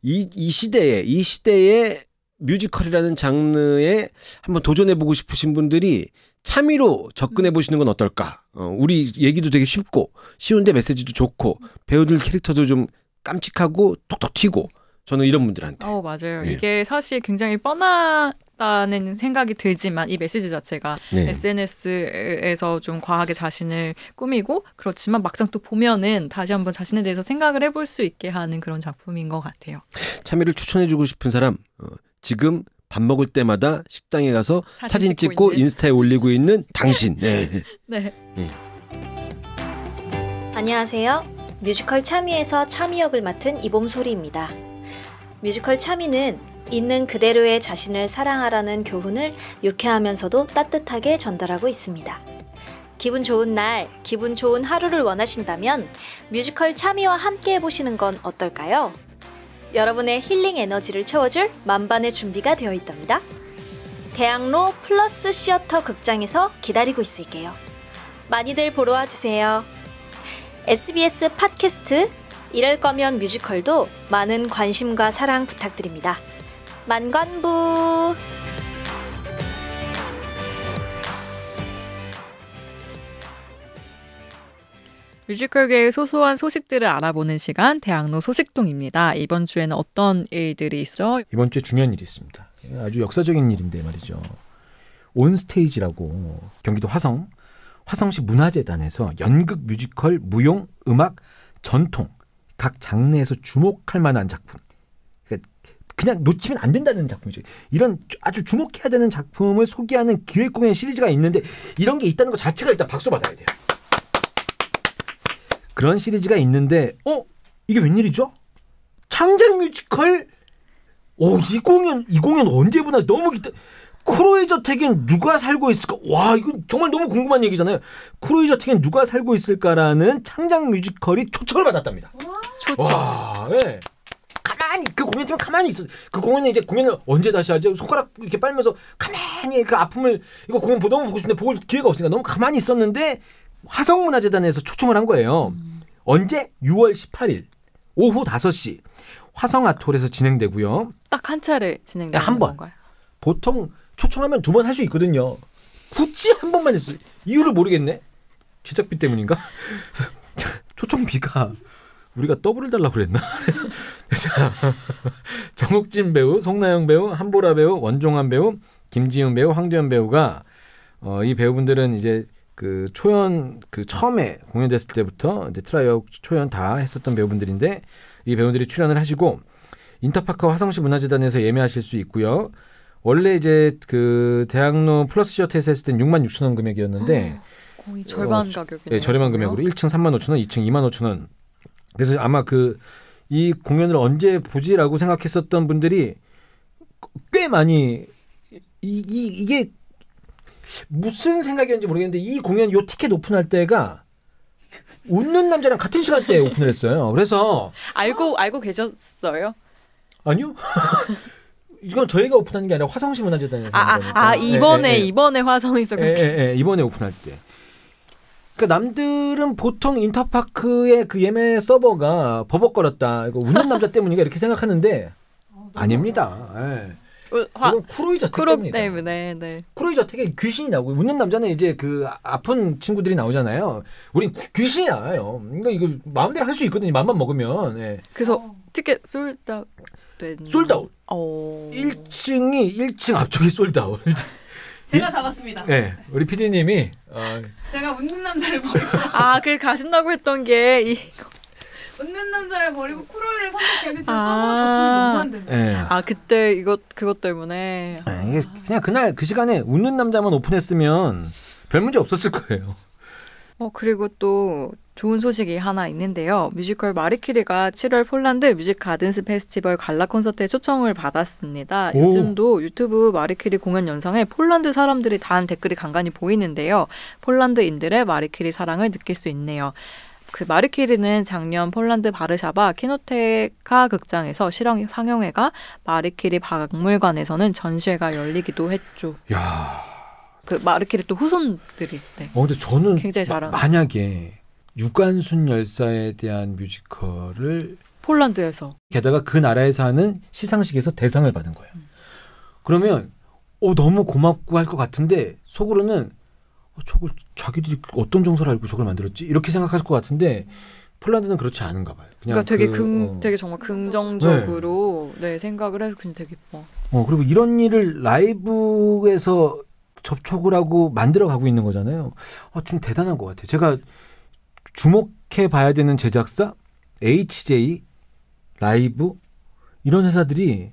B: 이 시대에 뮤지컬이라는 장르에 한번 도전해보고 싶으신 분들이 참이로 접근해보시는 건 어떨까? 우리 얘기도 되게 쉽고 쉬운데 메시지도 좋고 배우들 캐릭터도 좀 깜찍하고 톡톡 튀고 저는 이런 분들한테.
A: 맞아요. 이게 사실 굉장히 뻔하다는 생각이 들지만 이 메시지 자체가 SNS에서 좀 과하게 자신을 꾸미고 그렇지만 막상 또 보면은 다시 한번 자신에 대해서 생각을 해볼 수 있게 하는 그런 작품인 것 같아요.
B: 참이를 추천해주고 싶은 사람 지금 밥 먹을 때마다 식당에 가서 사진 찍고 인스타에 올리고 있는 당신. 네.
D: 안녕하세요. 뮤지컬 차미에서 차미 역을 맡은 이봄소리입니다. 뮤지컬 차미는 있는 그대로의 자신을 사랑하라는 교훈을 유쾌하면서도 따뜻하게 전달하고 있습니다. 기분 좋은 날, 기분 좋은 하루를 원하신다면 뮤지컬 차미와 함께 해보시는 건 어떨까요? 여러분의 힐링 에너지를 채워줄 만반의 준비가 되어 있답니다. 대학로 플러스 시어터 극장에서 기다리고 있을게요. 많이들 보러 와주세요. SBS 팟캐스트 이럴 거면 뮤지컬도 많은 관심과 사랑 부탁드립니다. 만관부.
A: 뮤지컬계의 소소한 소식들을 알아보는 시간 대학로 소식동입니다. 이번 주에는 어떤 일들이 있죠?
E: 이번 주에 중요한 일이 있습니다. 아주 역사적인 일인데 말이죠. 온스테이지라고 경기도 화성시 문화재단에서 연극, 뮤지컬, 무용, 음악, 전통 각 장르에서 주목할 만한 작품, 그냥 놓치면 안 된다는 작품이죠. 이런 아주 주목해야 되는 작품을 소개하는 기획공연 시리즈가 있는데 이런 게 있다는 것 자체가 일단 박수 받아야 돼요. 그런 시리즈가 있는데 이게 웬일이죠? 창작 뮤지컬 이 공연 언제 보나 너무 기대. 크로이 저택엔 누가 살고 있을까? 와, 이거 정말 너무 궁금한 얘기잖아요. 크로이 저택엔 누가 살고 있을까라는 창작 뮤지컬이 초청을 받았답니다.
A: 초청.
E: 와, 네. 가만히 그 공연 때문에 가만히 있어. 그 공연은 이제 공연을 언제 다시 하죠? 손가락 이렇게 빨면서 가만히 그 아픔을 이거 공연 너무 보고 싶은데 볼 기회가 없으니까 너무 가만히 있었는데 화성문화재단에서 초청을 한 거예요. 언제? 6월 18일 오후 5시 화성아톨에서 진행되고요.
A: 딱 한 차례 진행되는
E: 한 번.
A: 건가요?
E: 보통 초청하면 2번 할 수 있거든요. 굳이 한 번만 했어요. 이유를 모르겠네. 제작비 때문인가? 초청비가 우리가 더블을 달라고 그랬나? 그래서 정욱진 배우, 송나영 배우, 한보라 배우, 원종환 배우, 김지훈 배우, 황도현 배우가 이 배우분들은 이제 그 초연 처음에 공연됐을 때부터 이제 트라이어 초연 다 했었던 배우분들인데 이 배우들이 출연을 하시고 인터파크 화성시 문화재단에서 예매하실 수 있고요. 원래 이제 그 대학로 플러스 시어터에서 했을 땐 66,000원 금액이었는데
A: 거의 절반 가격이네요.
E: 네, 저렴한 금액으로 1층 35,000원, 2층 25,000원. 그래서 아마 이 공연을 언제 보지라고 생각했었던 분들이 꽤 많이 이게 무슨 생각이었는지 모르겠는데 이 공연 요 티켓 오픈할 때가 웃는 남자랑 같은 시간대에 오픈을 했어요. 그래서
A: 알고 계셨어요?
E: 아니요. 이건 저희가 오픈하는 게 아니라 화성시 문화재단에서 하는 거니까.
A: 이번에 화성에서 그렇게.
E: 이번에 오픈할 때. 그러니까 남들은 보통 인터파크의 그 예매 서버가 버벅거렸다. 이거 웃는 남자 때문인가 이렇게 생각하는데 아닙니다. 이건 크로이 저택 때문이다.
A: 네.
E: 크로이 저택에 귀신이 나오고 웃는 남자는 이제 그 아픈 친구들이 나오잖아요. 우린 귀신이 나와요. 그러니까 이거 마음대로 할 수 있거든요. 맘만 먹으면. 네.
A: 그래서 티켓 솔드아웃.
E: 솔드아웃. 1층 앞쪽이 솔드아웃.
C: 제가 잡았습니다.
E: 네, 우리 PD님이
C: 제가 웃는 남자를 버리고
A: 그 가신다고 했던 게
C: 웃는 남자를 버리고 크로이를 선택했는데 진짜 서버 접속이 너무 안 된다.
A: 그때 그것 때문에.
E: 이게 그냥 그날 그 시간에 웃는 남자만 오픈했으면 별 문제 없었을 거예요.
A: 그리고 또 좋은 소식이 하나 있는데요. 뮤지컬 마리퀴리가 7월 폴란드 뮤직 가든스 페스티벌 갈라 콘서트에 초청을 받았습니다. 요즘도 유튜브 마리퀴리 공연 영상에 폴란드 사람들이 단 댓글이 간간히 보이는데요. 폴란드인들의 마리퀴리 사랑을 느낄 수 있네요. 그 마리퀴리는 작년 폴란드 바르샤바 키노테카 극장에서 실황 상영회가 마리퀴리 박물관에서는 전시회가 열리기도 했죠.
E: 야.
A: 그 마리퀴리 또 후손들이. 네.
E: 근데 저는
A: 굉장히 잘하는.
E: 만약에 유관순 열사에 대한 뮤지컬을
A: 폴란드에서
E: 게다가 그 나라에서 하는 시상식에서 대상을 받은 거예요. 그러면 너무 고맙고 할 것 같은데 속으로는 저걸 자기들이 어떤 정서를 알고 저걸 만들었지? 이렇게 생각할 것 같은데 폴란드는 그렇지 않은가 봐요. 그냥
A: 그러니까 되게 정말 긍정적으로 생각을 해서 그냥 되게 예뻐.
E: 그리고 이런 일을 라이브에서 접촉을 하고 만들어 가고 있는 거잖아요. 좀 대단한 것 같아요. 제가 주목해 봐야 되는 제작사, HJ, 라이브 이런 회사들이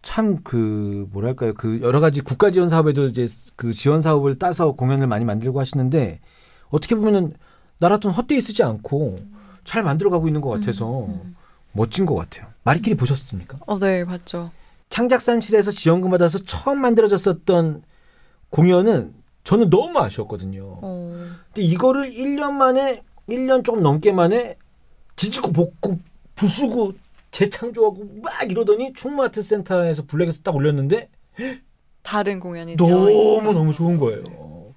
E: 참 뭐랄까요, 여러 가지 국가 지원 사업에도 이제 그 지원 사업을 따서 공연을 많이 만들고 하시는데 어떻게 보면은 나라 돈 헛되이 쓰지 않고 잘 만들어가고 있는 것 같아서 멋진 것 같아요. 마리퀴리 보셨습니까?
A: 네, 봤죠.
E: 창작산실에서 지원금 받아서 처음 만들어졌었던 공연은 저는 너무 아쉬웠거든요. 근데 이거를 1년 조금 넘게 만에 지지고 볶고 부수고 재창조하고 막 이러더니 충무아트센터에서 블랙에서 딱 올렸는데
A: 다른 공연이
E: 너무 좋은 거예요.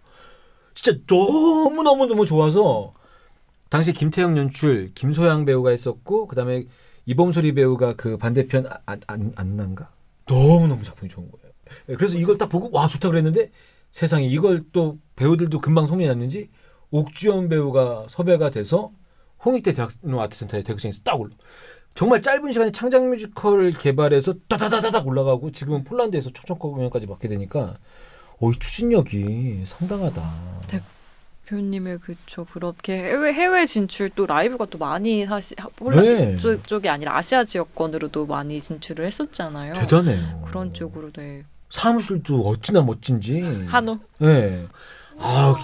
E: 진짜 너무 좋아서 당시 김태형 연출, 김소양 배우가 했었고 그다음에 이범소리 배우가 그 반대편 안난가 너무 작품이 좋은 거예요. 그래서 이걸 딱 보고 와 좋다 그랬는데 세상에 이걸 또 배우들도 금방 소문이 났는지 옥주현 배우가 섭외가 돼서 홍익대 대학로 아트센터에 대극장에서 딱 올라. 정말 짧은 시간에 창작 뮤지컬을 개발해서 따다다다닥 올라가고 지금은 폴란드에서 초청 공연까지 맡게 되니까 이 추진력이 상당하다.
A: 대표님의 그렇게 해외 진출 또 라이브가 또 많이 사실 폴란드 쪽이 아니라 아시아 지역권으로도 많이 진출을 했었잖아요.
E: 대단해요.
A: 그런 쪽으로 네.
E: 사무실도 어찌나 멋진지.
A: 한옥.
E: 네.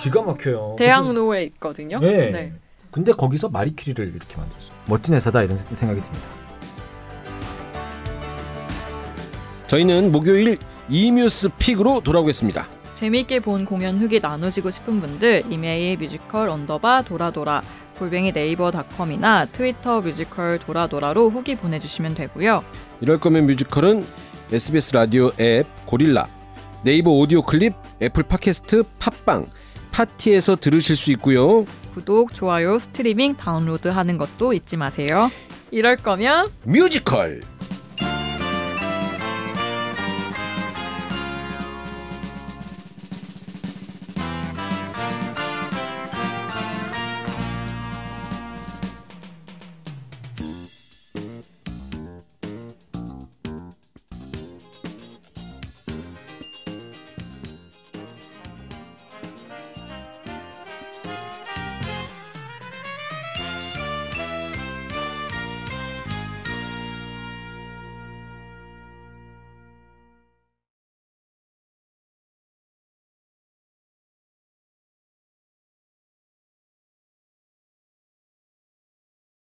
E: 기가 막혀요.
A: 대학로에 있거든요.
E: 네.
A: 네.
E: 근데 거기서 마리퀴리를 이렇게 만들었어요. 멋진 회사다 이런 생각이 듭니다.
B: 저희는 목요일 이뮤스 픽으로 돌아오겠습니다.
A: 재미있게 본 공연 후기 나누시고 싶은 분들 이메일 뮤지컬_도라도라 @네이버닷컴이나 트위터 뮤지컬 도라도라로 후기 보내주시면 되고요.
B: 이럴 거면 뮤지컬은 SBS 라디오 앱 고릴라, 네이버 오디오 클립, 애플 팟캐스트, 팟빵, 파티에서 들으실 수 있고요.
A: 구독, 좋아요, 스트리밍, 다운로드 하는 것도 잊지 마세요. 이럴 거면
B: 뮤지컬!